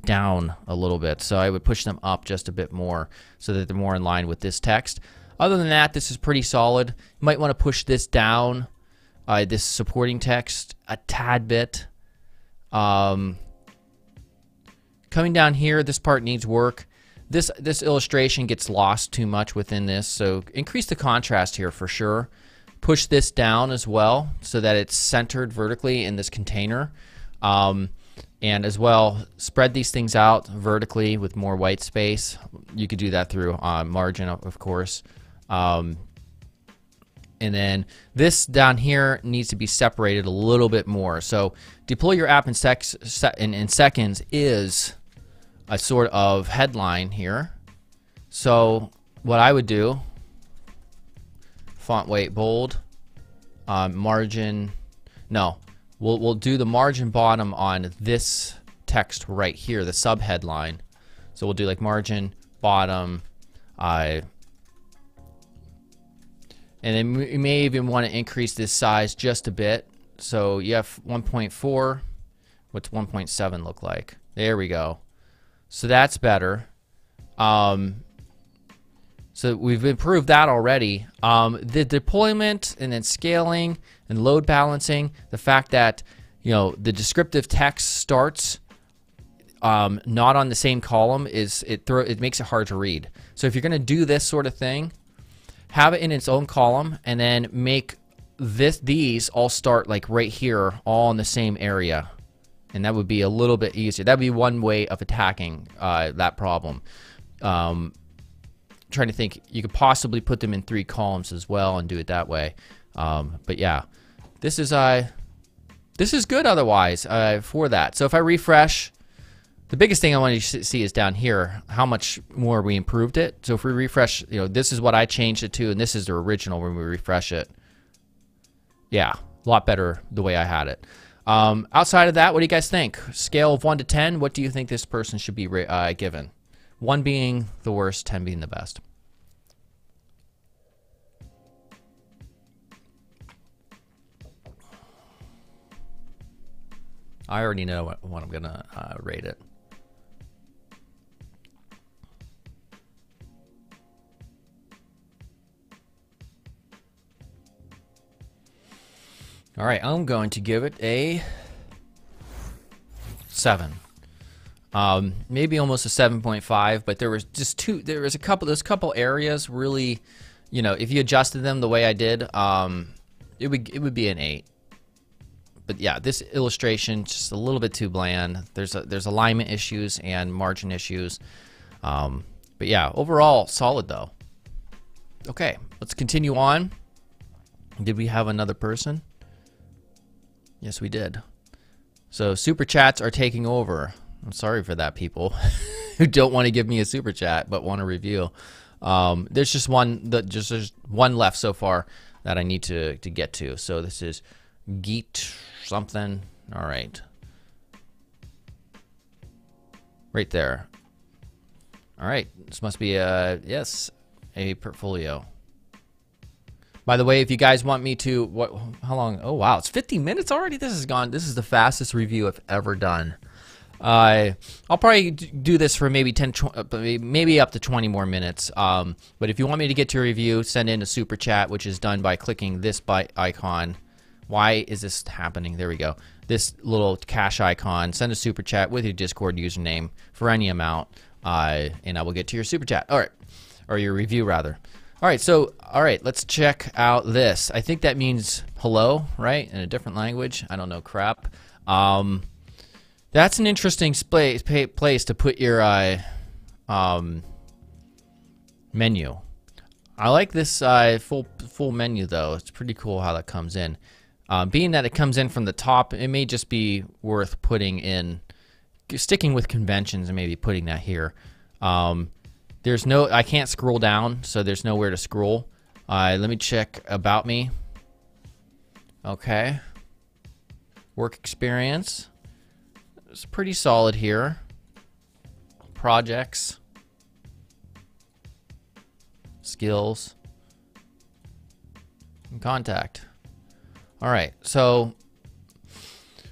down a little bit, so I would push them up just a bit more so that they're more in line with this text. Other than that, this is pretty solid. You might want to push this down, this supporting text, a tad bit. Coming down here, this part needs work. This illustration gets lost too much within this, so increase the contrast here for sure. Push this down as well so that it's centered vertically in this container. And as well, spread these things out vertically with more white space. You could do that through margin, of course. And then this down here needs to be separated a little bit more. So deploy your app in seconds is a sort of headline here. So what I would do, font weight bold, margin, no. We'll do the margin bottom on this text right here, the subheadline. So we'll do like margin bottom, and then we may even want to increase this size just a bit. So you have 1.4. What's 1.7 look like? There we go. So that's better. So we've improved that already. The deployment and then scaling and load balancing, the fact that, you know, the descriptive text starts not on the same column it makes it hard to read. So if you're going to do this sort of thing, have it in its own column and then make these all start like right here, all in the same area. And that would be a little bit easier. That would be one way of attacking that problem. Trying to think, you could possibly put them in 3 columns as well and do it that way. But yeah, this is good otherwise for that. So if I refresh, the biggest thing I want you to see is down here how much more we improved it. So if we refresh, you know, this is what I changed it to, and this is the original when we refresh it. Yeah, a lot better the way I had it. Outside of that, what do you guys think? Scale of 1 to 10, what do you think this person should be given? 1 being the worst, 10 being the best. I already know what I'm gonna rate it. All right, I'm going to give it a 7. Maybe almost a 7.5, but there was just there's a couple areas really, you know, if you adjusted them the way I did, it would be an 8. But yeah, this illustration just a little bit too bland. There's alignment issues and margin issues. But yeah, overall solid though. Okay, let's continue on. Did we have another person? Yes, we did. So super chats are taking over. I'm sorry for that, people who don't want to give me a super chat but want a review. There's just one there's one left so far that I need to get to. So this is Geet something. All right. Right there. All right. This must be a portfolio. By the way, if you guys want me to, how long? Oh, wow. It's 50 minutes already. This is gone. This is the fastest review I've ever done. I'll probably do this for maybe 10, maybe up to 20 more minutes. But if you want me to get to a review, send in a super chat, which is done by clicking this icon. Why is this happening? There we go. This little cash icon. Send a super chat with your Discord username for any amount, and I will get to your super chat. All right, or your review rather. All right, so let's check out this. I think that means hello, right? In a different language. I don't know crap. That's an interesting place to put your menu. I like this full menu though. It's pretty cool how that comes in. Being that it comes in from the top, it may just be worth putting in, sticking with conventions and maybe putting that here. I can't scroll down, so there's nowhere to scroll. Let me check about me. Okay. Work experience. It's pretty solid here. Projects. Skills. And contact. All right, so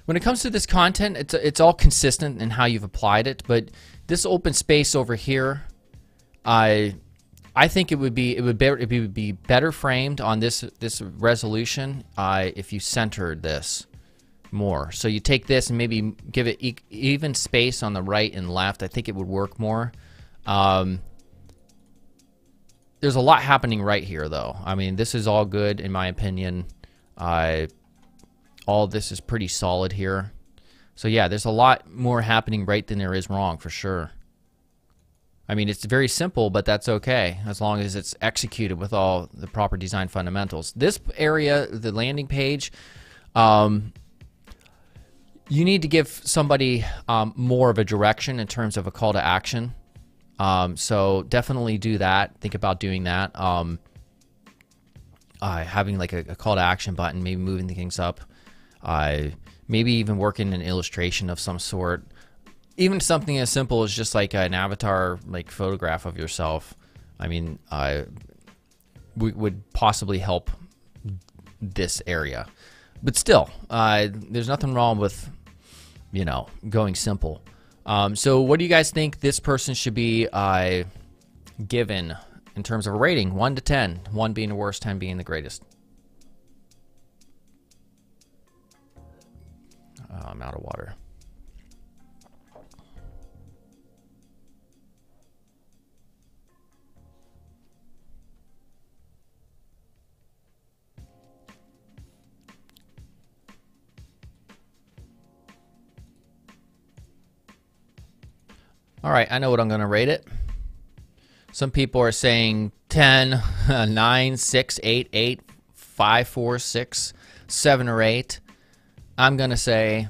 when it comes to this content, it's all consistent in how you've applied it, but this open space over here, I think it would be better framed on this resolution if you centered this more. So you take this and maybe give it even space on the right and left. I think it would work more. There's a lot happening right here, though. I mean, this is all good in my opinion. All this is pretty solid here. So yeah, there's a lot more happening right than there is wrong for sure. I mean, it's very simple, but that's okay as long as it's executed with all the proper design fundamentals. This area, the landing page, you need to give somebody more of a direction in terms of a call to action. So definitely do that. Think about doing that. Having like a call to action button, maybe moving the things up, maybe even working an illustration of some sort. Even something as simple as just like an avatar, like photograph of yourself. I mean, would possibly help this area. But still, there's nothing wrong with, going simple. So what do you guys think this person should be given in terms of a rating? 1 to 10. 1 being the worst, 10 being the greatest. Oh, I'm out of water. All right, I know what I'm going to rate it. Some people are saying 10, 9, 6, 8, 8, 5, 4, 6, 7, or 8. I'm going to say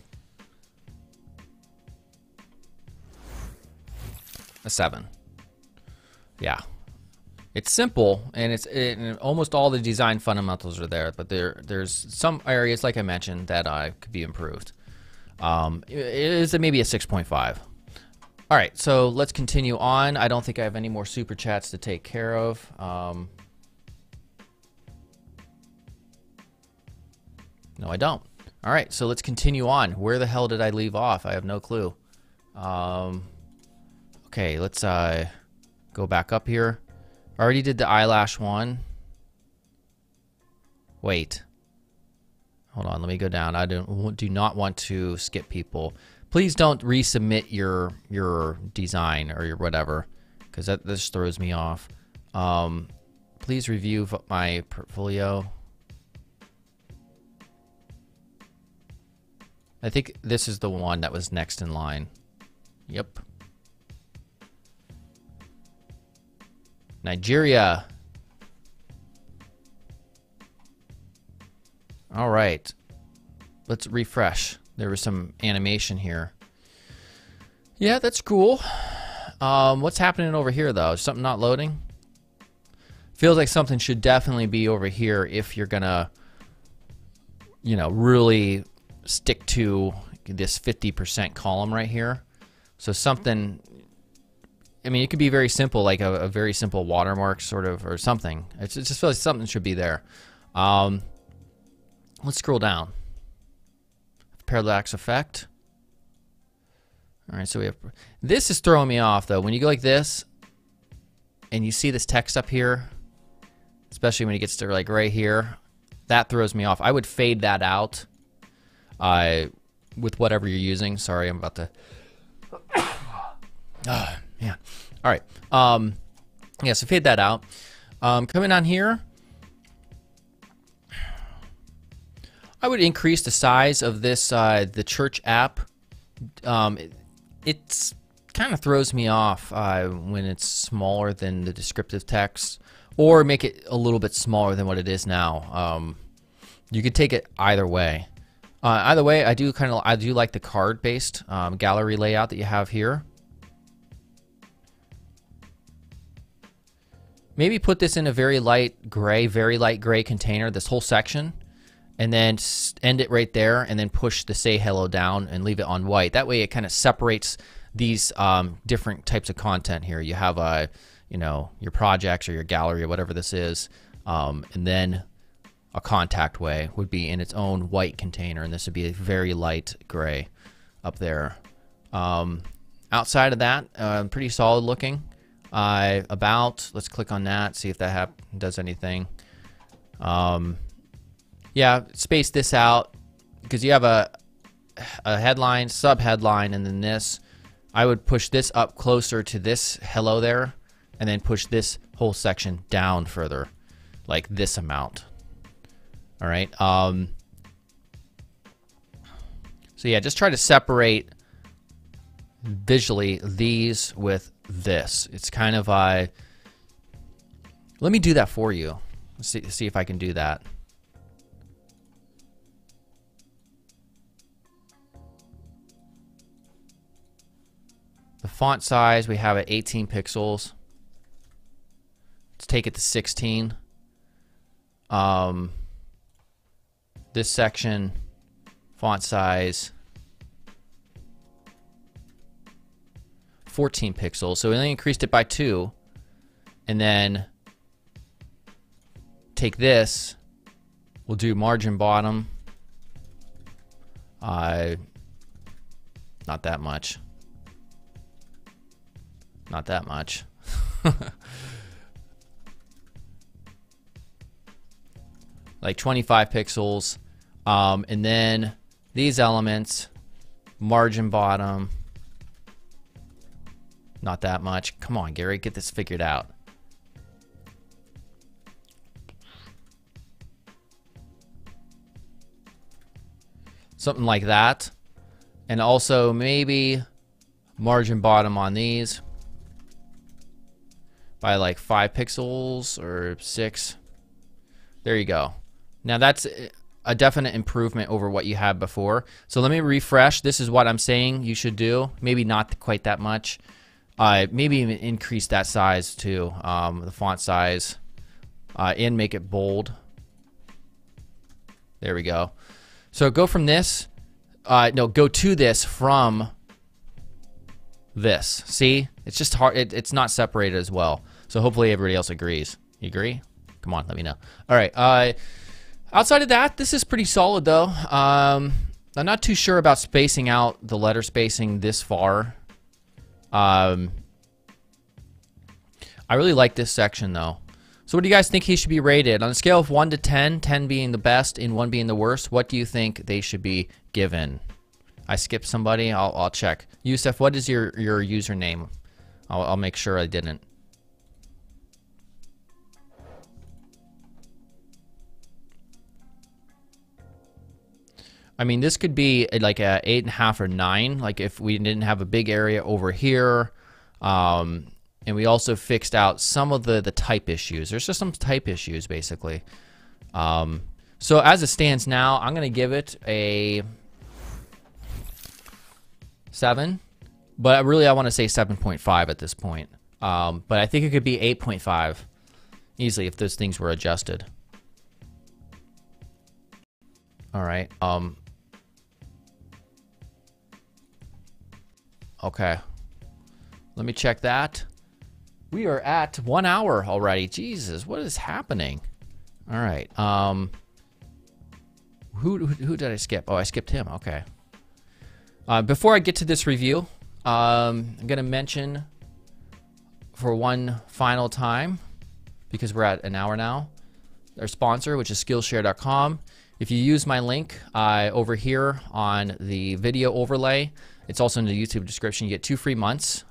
a 7. Yeah. It's simple, and almost all the design fundamentals are there, but there's some areas, like I mentioned, that could be improved. It is maybe a 6.5. All right, so let's continue on. I don't think I have any more super chats to take care of. No, I don't. All right, so let's continue on. Where the hell did I leave off? I have no clue. Okay, let's go back up here. I already did the eyelash one. Wait. Hold on, let me go down. I do not want to skip people. Please don't resubmit your design or your whatever, because this throws me off. Please review my portfolio. I think this is the one that was next in line. Yep. Nigeria. All right. Let's refresh. There was some animation here. Yeah, that's cool. What's happening over here, though? Is something not loading? Feels like something should definitely be over here if you're gonna, you know, really stick to this 50% column right here. So something, I mean, it could be very simple, like a very simple watermark sort of, or something. It just feels like something should be there. Let's scroll down. Parallax effect. All right, so we have, this is throwing me off though. When you go like this and you see this text up here, especially when it gets to like right here, that throws me off. I would fade that out with whatever you're using. Sorry, I'm about to, yeah. All right, yeah, so fade that out. Coming on here, I would increase the size of this, the church app. It's kind of throws me off when it's smaller than the descriptive text, or make it a little bit smaller than what it is now. You could take it either way. Either way, I do like the card-based gallery layout that you have here. Maybe put this in a very light gray container, this whole section, and then end it right there, and then push the say hello down and leave it on white. That way it kind of separates these different types of content here. You have you know, your projects or your gallery or whatever this is, and then a contact way would be in its own white container, and this would be a very light gray up there. Outside of that, pretty solid looking. Let's click on that, see if that does anything. Yeah, space this out because you have a headline, sub-headline, and then this. I would push this up closer to this hello there, and then push this whole section down further, like this amount. All right. So yeah, just try to separate visually these with this. It's kind of let me do that for you. Let's see if I can do that. The font size, we have at 18 pixels. Let's take it to 16. This section, font size, 14 pixels. So we only increased it by 2. And then take this, we'll do margin bottom. Not that much. Not that much. Like 25 pixels. And then these elements, margin bottom. Not that much. Come on, Gary, get this figured out. Something like that. And also maybe margin bottom on these by like 5 pixels or 6. There you go. Now that's a definite improvement over what you had before. So let me refresh. This is what I'm saying you should do. Maybe not quite that much. Maybe even increase that size too, the font size, and make it bold. There we go. So go from this, no, go to this from this. See, it's just hard. It's not separated as well. So hopefully everybody else agrees. You agree? Come on, let me know. All right. Outside of that, this is pretty solid though. I'm not too sure about spacing out the letter spacing this far. I really like this section though. So what do you guys think he should be rated? On a scale of 1 to 10, 10 being the best and 1 being the worst, what do you think they should be given? I skipped somebody. I'll check. Yusef, what is your username? I'll make sure I didn't. I mean, this could be like a 8.5 or 9. Like if we didn't have a big area over here, and we also fixed out some of the type issues. There's just some type issues basically. So as it stands now, I'm gonna give it a 7, but really I want to say 7.5 at this point. But I think it could be 8.5 easily if those things were adjusted. All right. Okay. Let me check that. We are at 1 hour already. Jesus, what is happening? All right. Who did I skip? Oh, I skipped him. Okay. Before I get to this review, I'm going to mention for one final time, because we're at an hour now, our sponsor, which is Skillshare.com. If you use my link over here on the video overlay, it's also in the YouTube description, you get 2 free months.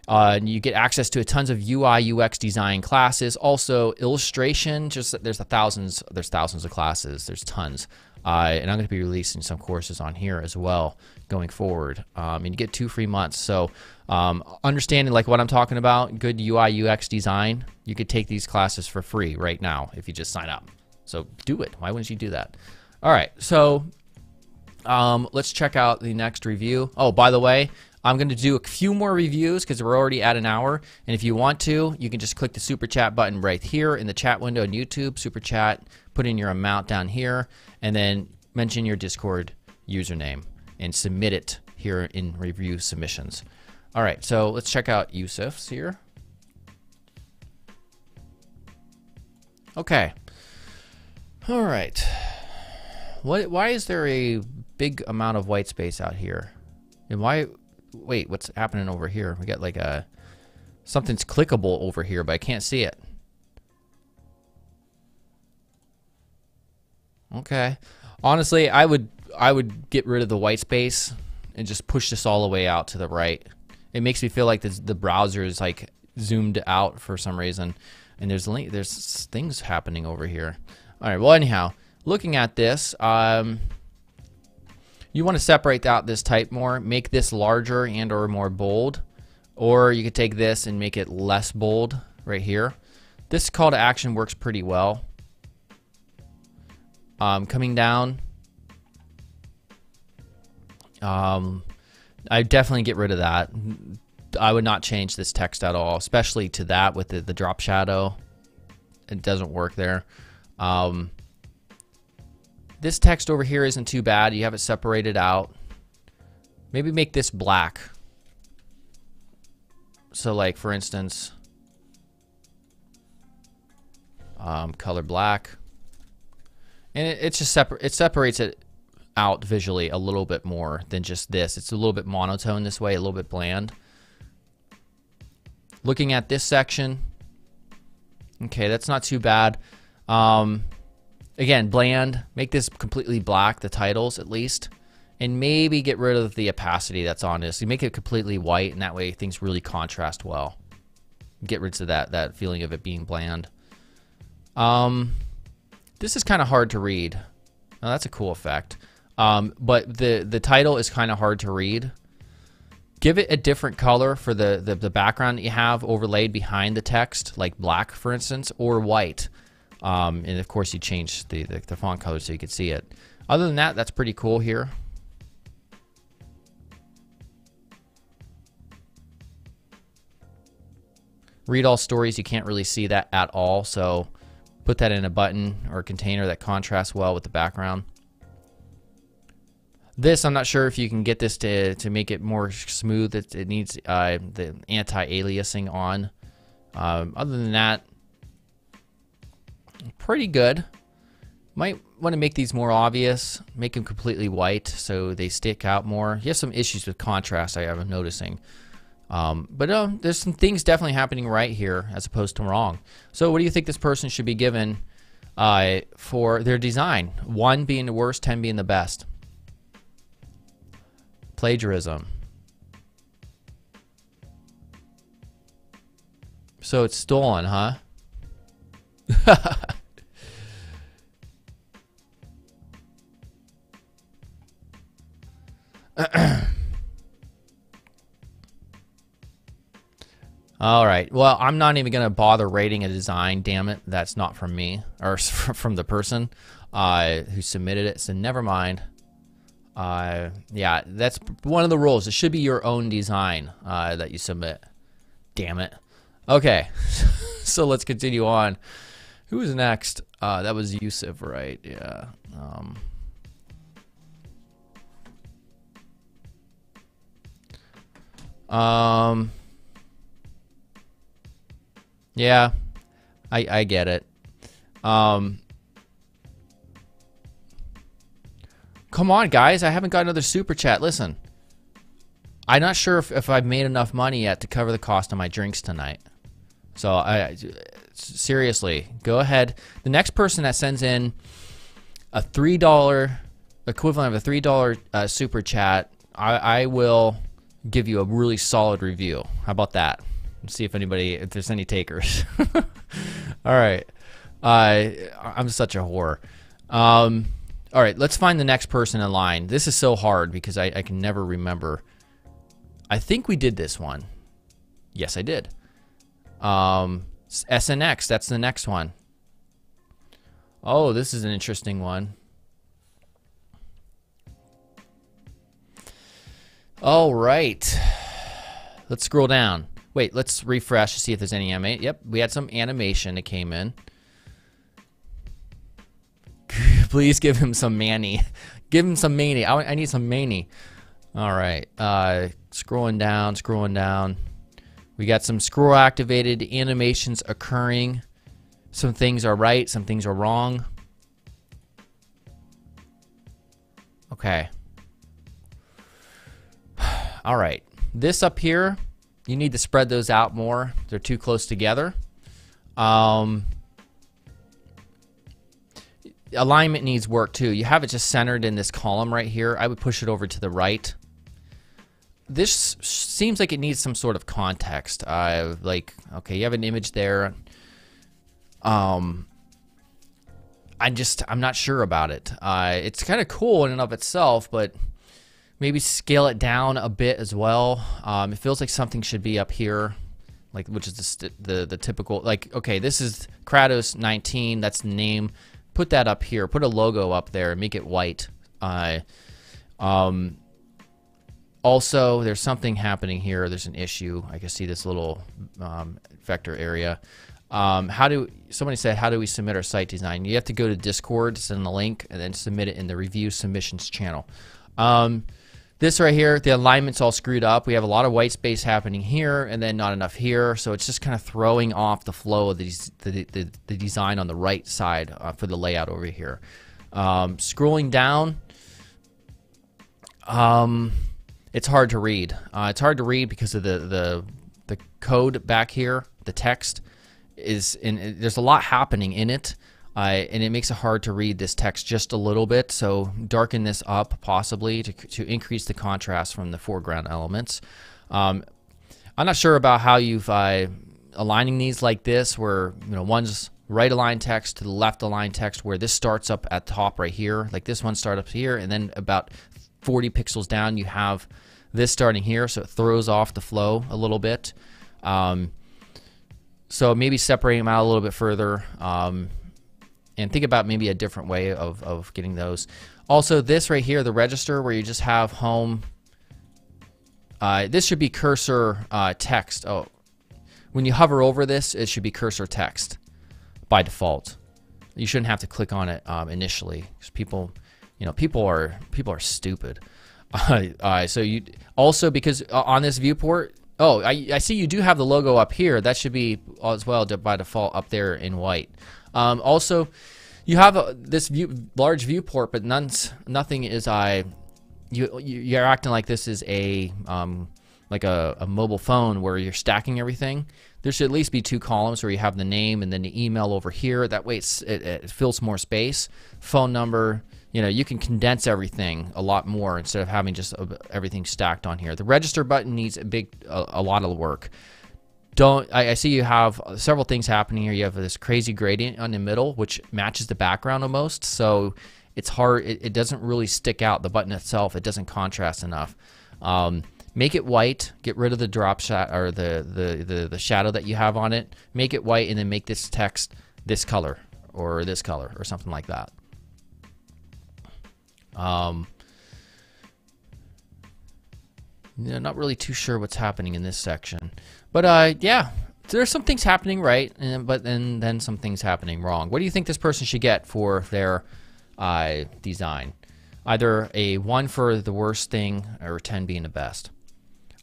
You get access to tons of UI UX design classes, also illustration. Just there's thousands of classes. There's tons, and I'm going to be releasing some courses on here as well going forward. And you get 2 free months. So understanding like what I'm talking about, good UI UX design, you could take these classes for free right now if you just sign up. So do it. Why wouldn't you do that? All right. So let's check out the next review. Oh, by the way, I'm going to do a few more reviews because we're already at an hour. And if you want to, you can just click the super chat button right here in the chat window on YouTube, super chat, put in your amount down here, and then mention your Discord username and submit it here in review submissions. All right, so let's check out Yusuf's here. Okay. All right. Why is there a big amount of white space out here? And why... Wait, what's happening over here? We got like something's clickable over here, but I can't see it. Okay. Honestly, I would get rid of the white space and just push this all the way out to the right. It makes me feel like the browser is like zoomed out for some reason, and there's things happening over here. All right. Well, anyhow, looking at this, you want to separate out this type more, make this larger and or more bold, or you could take this and make it less bold right here. This call to action works pretty well. Coming down, I definitely get rid of that. I would not change this text at all, especially to that with the drop shadow. It doesn't work there. This text over here isn't too bad. You have it separated out. Maybe make this black. So like, for instance, color black. And it's just it separates it out visually a little bit more than just this. It's a little bit monotone this way, a little bit bland. Looking at this section, okay, that's not too bad. Again, bland, make this completely black, the titles at least, and maybe get rid of the opacity that's on this. You make it completely white, and that way things really contrast well. Get rid of that feeling of it being bland. This is kind of hard to read. Oh, that's a cool effect. But the title is kind of hard to read. Give it a different color for the background that you have overlaid behind the text, like black, for instance, or white. And of course you change the font color so you can see it. Other than that, that's pretty cool here. Read all stories, you can't really see that at all, so put that in a button or a container that contrasts well with the background. This, I'm not sure if you can get this to make it more smooth. It needs the anti-aliasing on. Other than that, pretty good. Might want to make these more obvious, make them completely white so they stick out more. You have some issues with contrast, I'm noticing. But there's some things definitely happening right here as opposed to wrong. So what do you think this person should be given for their design? 1 being the worst, 10 being the best. Plagiarism. So it's stolen, huh? All right. Well, I'm not even going to bother rating a design. Damn it. That's not from me or from the person who submitted it. So never mind. Yeah, that's one of the rules. It should be your own design that you submit. Damn it. Okay. So let's continue on. Who is next? That was Yusuf, right? Yeah. Yeah, I get it. Come on, guys. I haven't got another super chat. Listen, I'm not sure if I've made enough money yet to cover the cost of my drinks tonight. So seriously, go ahead. The next person that sends in a $3 equivalent of a $3 super chat, I will give you a really solid review. How about that? Let's see if there's any takers. All right. I'm such a whore. All right, let's find the next person in line. This is so hard because I can never remember. I think we did this one. Yes, I did. SNX, that's the next one. Oh, this is an interesting one. All right. Let's scroll down. Wait, let's refresh to see if there's any animation. Yep, we had some animation that came in. Please give him some Manny. Give him some Manny. I need some Manny. All right. Scrolling down, scrolling down. We got some scroll activated animations occurring. Some things are right, some things are wrong. Okay. All right. This up here, you need to spread those out more. They're too close together. Alignment needs work too. You have it just centered in this column right here. I would push it over to the right. This seems like it needs some sort of context. Like, okay, you have an image there. I'm not sure about it. It's kind of cool in and of itself, but maybe scale it down a bit as well. It feels like something should be up here, like, which is the typical, like, okay, this is Kratos 19. That's the name. Put that up here. Put a logo up there and make it white. Also, there's something happening here. There's an issue. I can see this little vector area. Somebody said, how do we submit our site design? You have to go to Discord, send the link, and then submit it in the review submissions channel. This right here, the alignment's all screwed up. We have a lot of white space happening here and then not enough here. So it's just kind of throwing off the flow of the design on the right side for the layout over here. Scrolling down, it's hard to read. It's hard to read because of the code back here. The text there's a lot happening in it. And it makes it hard to read this text just a little bit, so darken this up possibly to increase the contrast from the foreground elements. I'm not sure about how you've aligning these like this, where one's right aligned text to the left aligned text, where this starts up at top right here, like this one starts up here, and then about 40 pixels down you have this starting here, so it throws off the flow a little bit. So maybe separate them out a little bit further. And think about maybe a different way of getting those. Also, this right here, the register where you just have home. This should be cursor text. Oh, when you hover over this, it should be cursor text by default. You shouldn't have to click on it initially, because people are stupid. So you also, because on this viewport. Oh, I see you do have the logo up here. That should be as well by default up there in white. Also, you have this large viewport, but nothing is you're acting like this is like a mobile phone where you're stacking everything. There should at least be two columns where you have the name and then the email over here. That way it fills more space. Phone number. You can condense everything a lot more instead of having just everything stacked on here. The register button needs a lot of work. I see you have several things happening here. You have this crazy gradient on the middle, which matches the background almost. So it's hard. It doesn't really stick out. The button itself, it doesn't contrast enough. Make it white. Get rid of the drop shot or the shadow that you have on it. Make it white, and then make this text this color or this color or something like that. Yeah, not really too sure what's happening in this section, but yeah, there's some things happening right, but then some things happening wrong. What do you think this person should get for their design? Either a 1 for the worst thing or 10 being the best.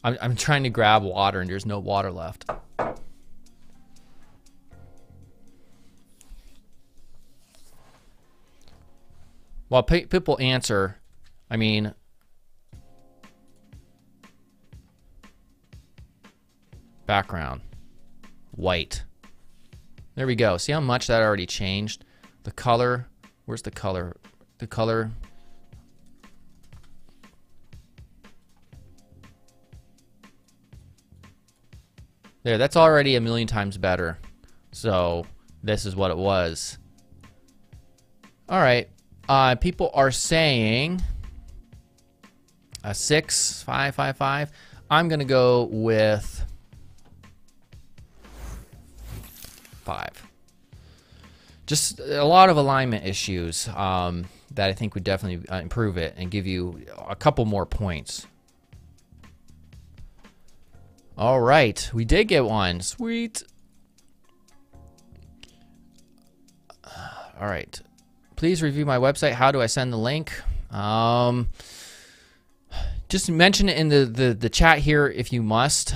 I'm trying to grab water and there's no water left. While people answer, I mean, background, white. There we go. See how much that already changed? The color, where's the color? The color. There, that's already a million times better. So this is what it was. All right. People are saying a 6, 5, 5, 5. I'm gonna go with 5. Just a lot of alignment issues that I think would definitely improve it and give you a couple more points. All right, we did get one. Sweet. All right. Please review my website. How do I send the link? Just mention it in the chat here if you must.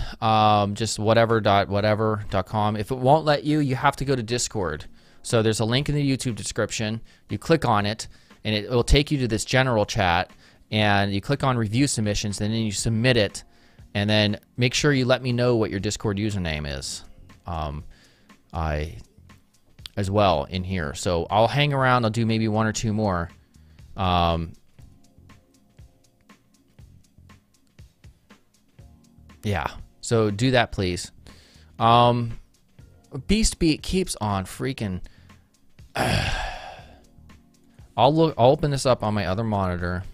Just whatever.com. If it won't let you, you have to go to Discord. So there's a link in the YouTube description. You click on it, and it will take you to this general chat. And you click on review submissions, and then you submit it. And then make sure you let me know what your Discord username is as well in here. So I'll hang around. I'll do maybe 1 or 2 more. Yeah, so do that, please. Beast Beat keeps on freaking... I'll open this up on my other monitor.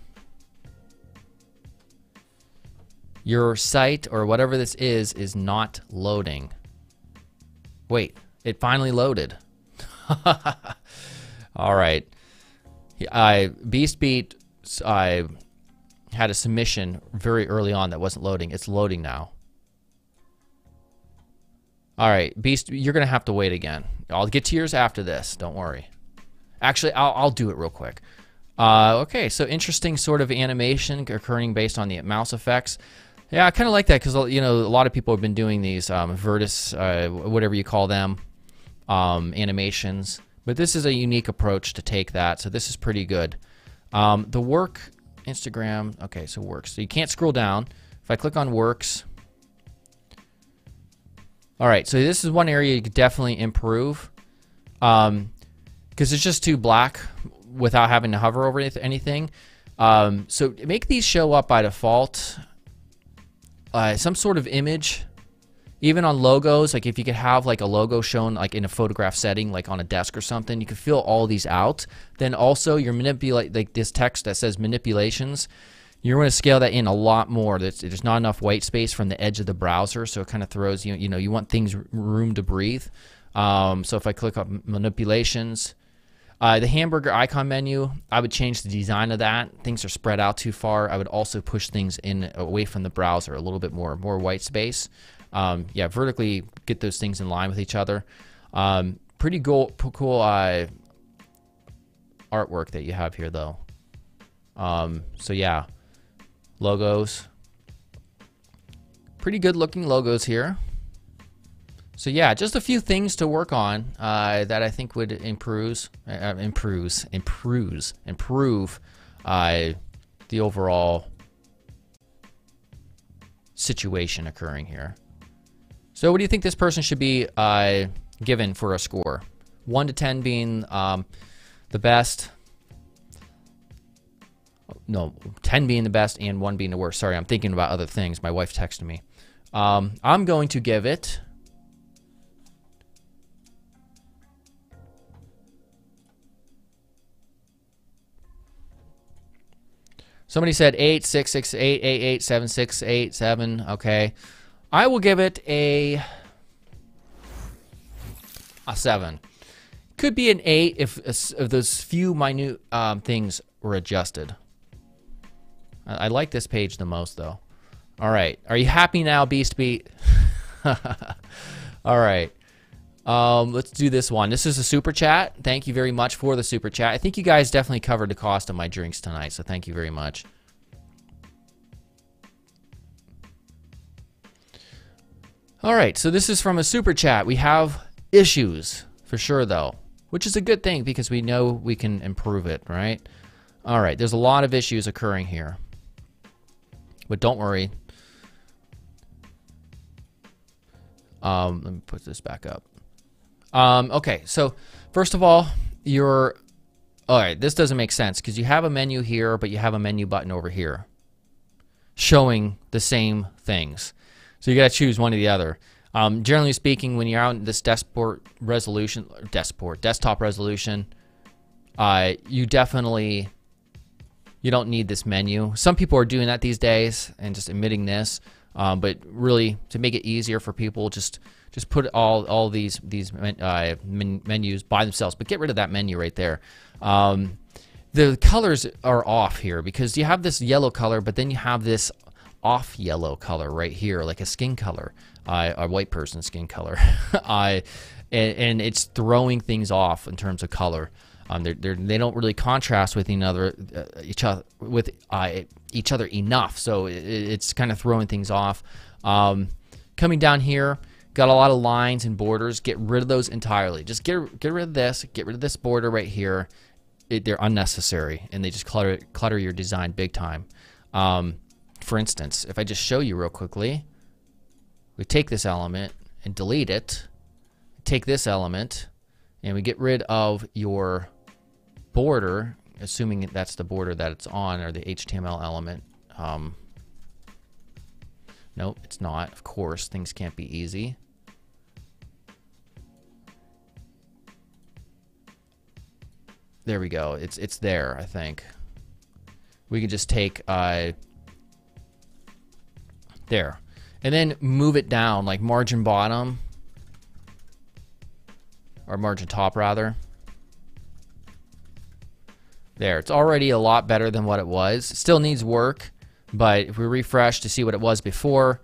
Your site or whatever this is not loading. Wait, it finally loaded. All right. Beast Beat, I had a submission very early on that wasn't loading. It's loading now. All right, Beast, you're going to have to wait again. I'll get to yours after this. Don't worry. Actually, I'll do it real quick. Okay, so interesting sort of animation occurring based on the mouse effects. Yeah, I kind of like that because, you know, a lot of people have been doing these Vertis, whatever you call them, animations. But this is a unique approach to take that, so this is pretty good. The work, Instagram, okay, so works. So you can't scroll down. If I click on works. All right, so this is one area you could definitely improve because it's just too black without having to hover over anything. So make these show up by default. Some sort of image, even on logos, like if you could have like a logo shown like in a photograph setting, like on a desk or something, you could fill all these out. Then also your like this text that says manipulations, you're going to scale that in a lot more. There's not enough white space from the edge of the browser, so it kind of throws you know, you want things room to breathe. So if I click on manipulations, the hamburger icon menu, I would change the design of that. Things are spread out too far. I would also push things in away from the browser a little bit more white space. Yeah, vertically get those things in line with each other. Pretty cool artwork that you have here, though. So yeah, logos. Pretty good looking logos here. So yeah, just a few things to work on that I think would improve the overall situation occurring here. So what do you think this person should be given for a score? 1 to 10 being the best. No, 10 being the best and 1 being the worst. Sorry, I'm thinking about other things. My wife texted me. I'm going to give it... Somebody said 8, 6, 6, 8, 8, 8, 7, 6, 8, 7. Okay. I will give it a 7. Could be an 8 if those few minute things were adjusted. I like this page the most, though. All right. Are you happy now, Beast Beat? All right. Let's do this one. This is a super chat. Thank you very much for the super chat. I think you guys definitely covered the cost of my drinks tonight, so thank you very much. All right, so this is from a super chat. We have issues for sure, though, which is a good thing because we know we can improve it, right? All right, there's a lot of issues occurring here, but don't worry. Let me put this back up. Okay, so first of all, all right, this doesn't make sense because you have a menu here, but you have a menu button over here showing the same things. So you got to choose one or the other. Generally speaking, when you're out in this desktop resolution, you don't need this menu. Some people are doing that these days and just omitting this, but really to make it easier for people, just put all these menus by themselves, but get rid of that menu right there. The colors are off here because you have this yellow color, but then you have this off yellow color right here, like a skin color, a white person's skin color, and it's throwing things off in terms of color. They don't really contrast with each other enough, so it's kind of throwing things off. Coming down here, got a lot of lines and borders. Get rid of those entirely. Just get rid of this. Get rid of this border right here. They're unnecessary, and they just clutter your design big time. For instance, if I just show you real quickly, we take this element and delete it. Take this element, and we get rid of your border, assuming that's the border that it's on, or the HTML element. Nope, it's not. Of course, things can't be easy. There we go. It's there, I think. We can just take there, and then move it down, like margin bottom, or margin top rather. There, it's already a lot better than what it was. It still needs work, but if we refresh to see what it was before,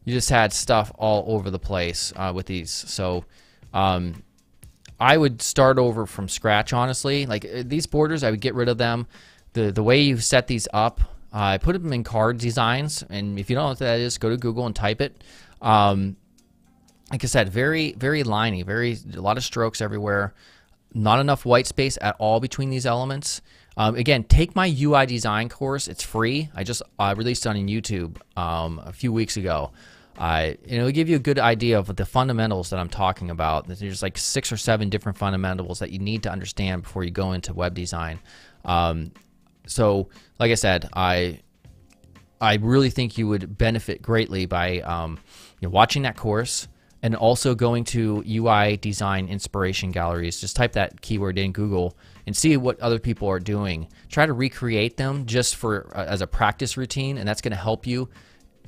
you just had stuff all over the place with these. So I would start over from scratch, honestly. Like these borders, I would get rid of them. The way you set these up, I put them in card designs, and if you don't know what that is, go to Google and type it. Like I said, very, very liney, a lot of strokes everywhere. Not enough white space at all between these elements. Again, take my UI design course. It's free. I just released it on YouTube a few weeks ago. It'll give you a good idea of the fundamentals that I'm talking about. There's like 6 or 7 different fundamentals that you need to understand before you go into web design. So, like I said, I really think you would benefit greatly by watching that course, and also going to UI design inspiration galleries. Just type that keyword in Google and see what other people are doing. Try to recreate them just for as a practice routine, and that's going to help you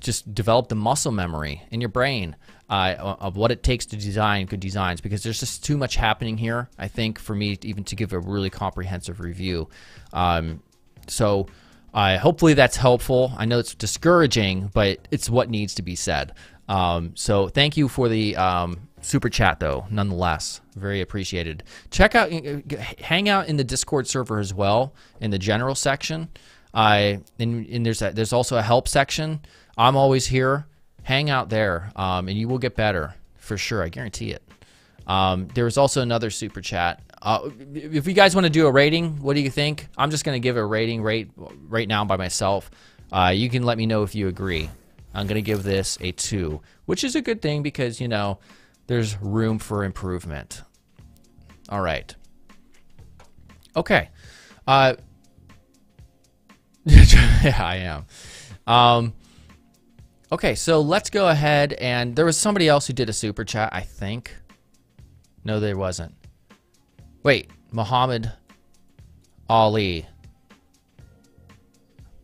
just develop the muscle memory in your brain of what it takes to design good designs, because there's just too much happening here, I think, for me even to give a really comprehensive review. So hopefully that's helpful. I know it's discouraging, but it's what needs to be said. So thank you for the super chat, though, nonetheless. Very appreciated. Check out, hang out in the Discord server as well, in the general section. And there's also a help section. I'm always here. Hang out there, and you will get better, for sure. I guarantee it. There was also another super chat. If you guys want to do a rating, what do you think? I'm just going to give a rating right now by myself. You can let me know if you agree. I'm going to give this a 2, which is a good thing because, you know, there's room for improvement. All right. Okay. Yeah, I am. Okay, so let's go ahead, and there was somebody else who did a super chat, I think. No, there wasn't. Wait, Muhammad Ali.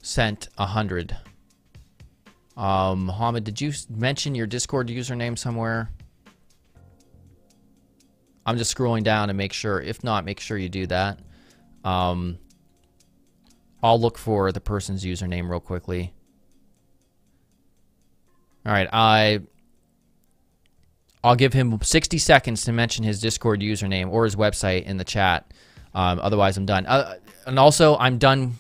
sent 100. Mohammed, did you mention your Discord username somewhere? I'm just scrolling down to make sure. If not, make sure you do that. I'll look for the person's username real quickly. All right, I'll give him 60 seconds to mention his Discord username or his website in the chat. Otherwise, I'm done. And also, I'm done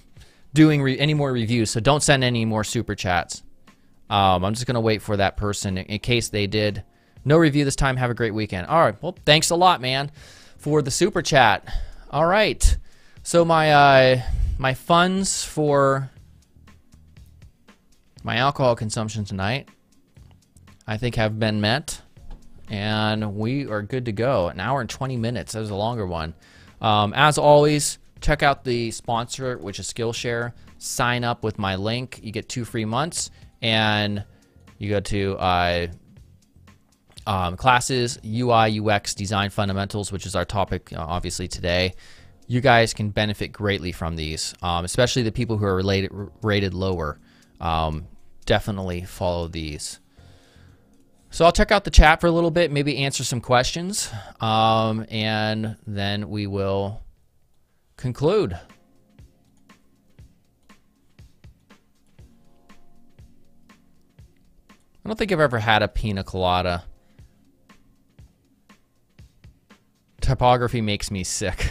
doing any more reviews, so don't send any more super chats. I'm just going to wait for that person in case they did. No review this time. Have a great weekend. All right. Well, thanks a lot, man, for the super chat. All right. So my my funds for my alcohol consumption tonight, I think, have been met, and we are good to go. An hour and 20 minutes. That was a longer one. As always, check out the sponsor, which is Skillshare. Sign up with my link. You get 2 free months, and you go to classes, UI, UX, design fundamentals, which is our topic, obviously, today. You guys can benefit greatly from these, especially the people who are rated lower. Definitely follow these. So I'll check out the chat for a little bit, maybe answer some questions, and then we will conclude. I don't think I've ever had a pina colada. Typography makes me sick.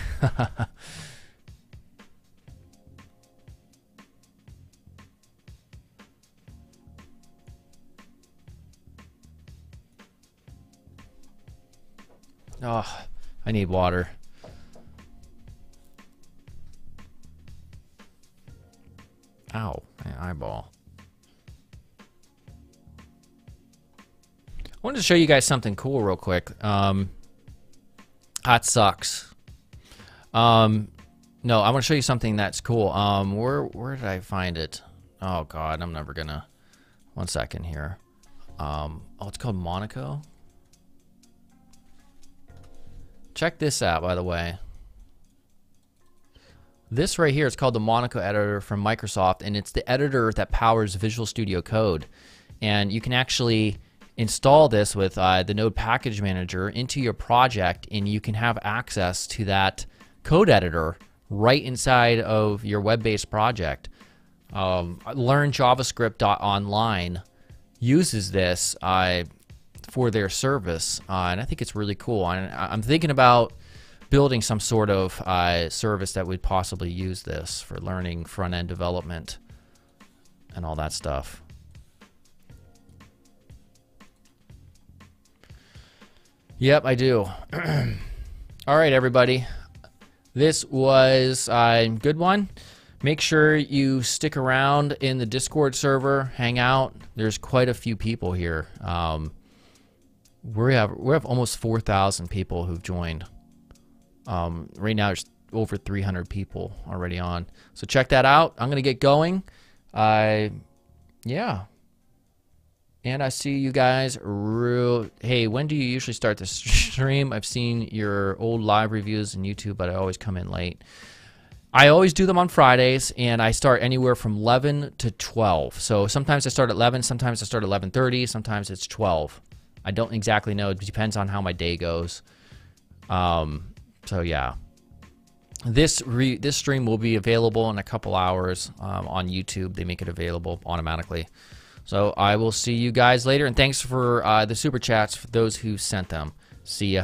Oh, I need water. Ow, my eyeball. I wanted to show you guys something cool real quick. That sucks. No, I want to show you something that's cool. Where did I find it? Oh God, I'm never gonna. 1 second here. Oh, it's called Monaco. Check this out, by the way. This right here is called the Monaco editor from Microsoft, and it's the editor that powers Visual Studio Code. And you can actually install this with the Node Package Manager into your project, and you can have access to that code editor right inside of your web-based project. Learn JavaScript.online uses this for their service, and I think it's really cool. I'm thinking about building some sort of service that would possibly use this for learning front-end development and all that stuff. Yep, I do. All right, everybody. This was a good one. Make sure you stick around in the Discord server, hang out. There's quite a few people here. We have almost 4,000 people who've joined. Right now, there's over 300 people already on. So check that out. I'm gonna get going. Yeah. And I see you guys hey, when do you usually start the stream? I've seen your old live reviews on YouTube, but I always come in late. I always do them on Fridays, and I start anywhere from 11 to 12. So sometimes I start at 11, sometimes I start at 11:30, sometimes it's 12. I don't exactly know. It depends on how my day goes. So yeah. This stream will be available in a couple hours on YouTube. They make it available automatically. So I will see you guys later, and thanks for the super chats for those who sent them. See ya.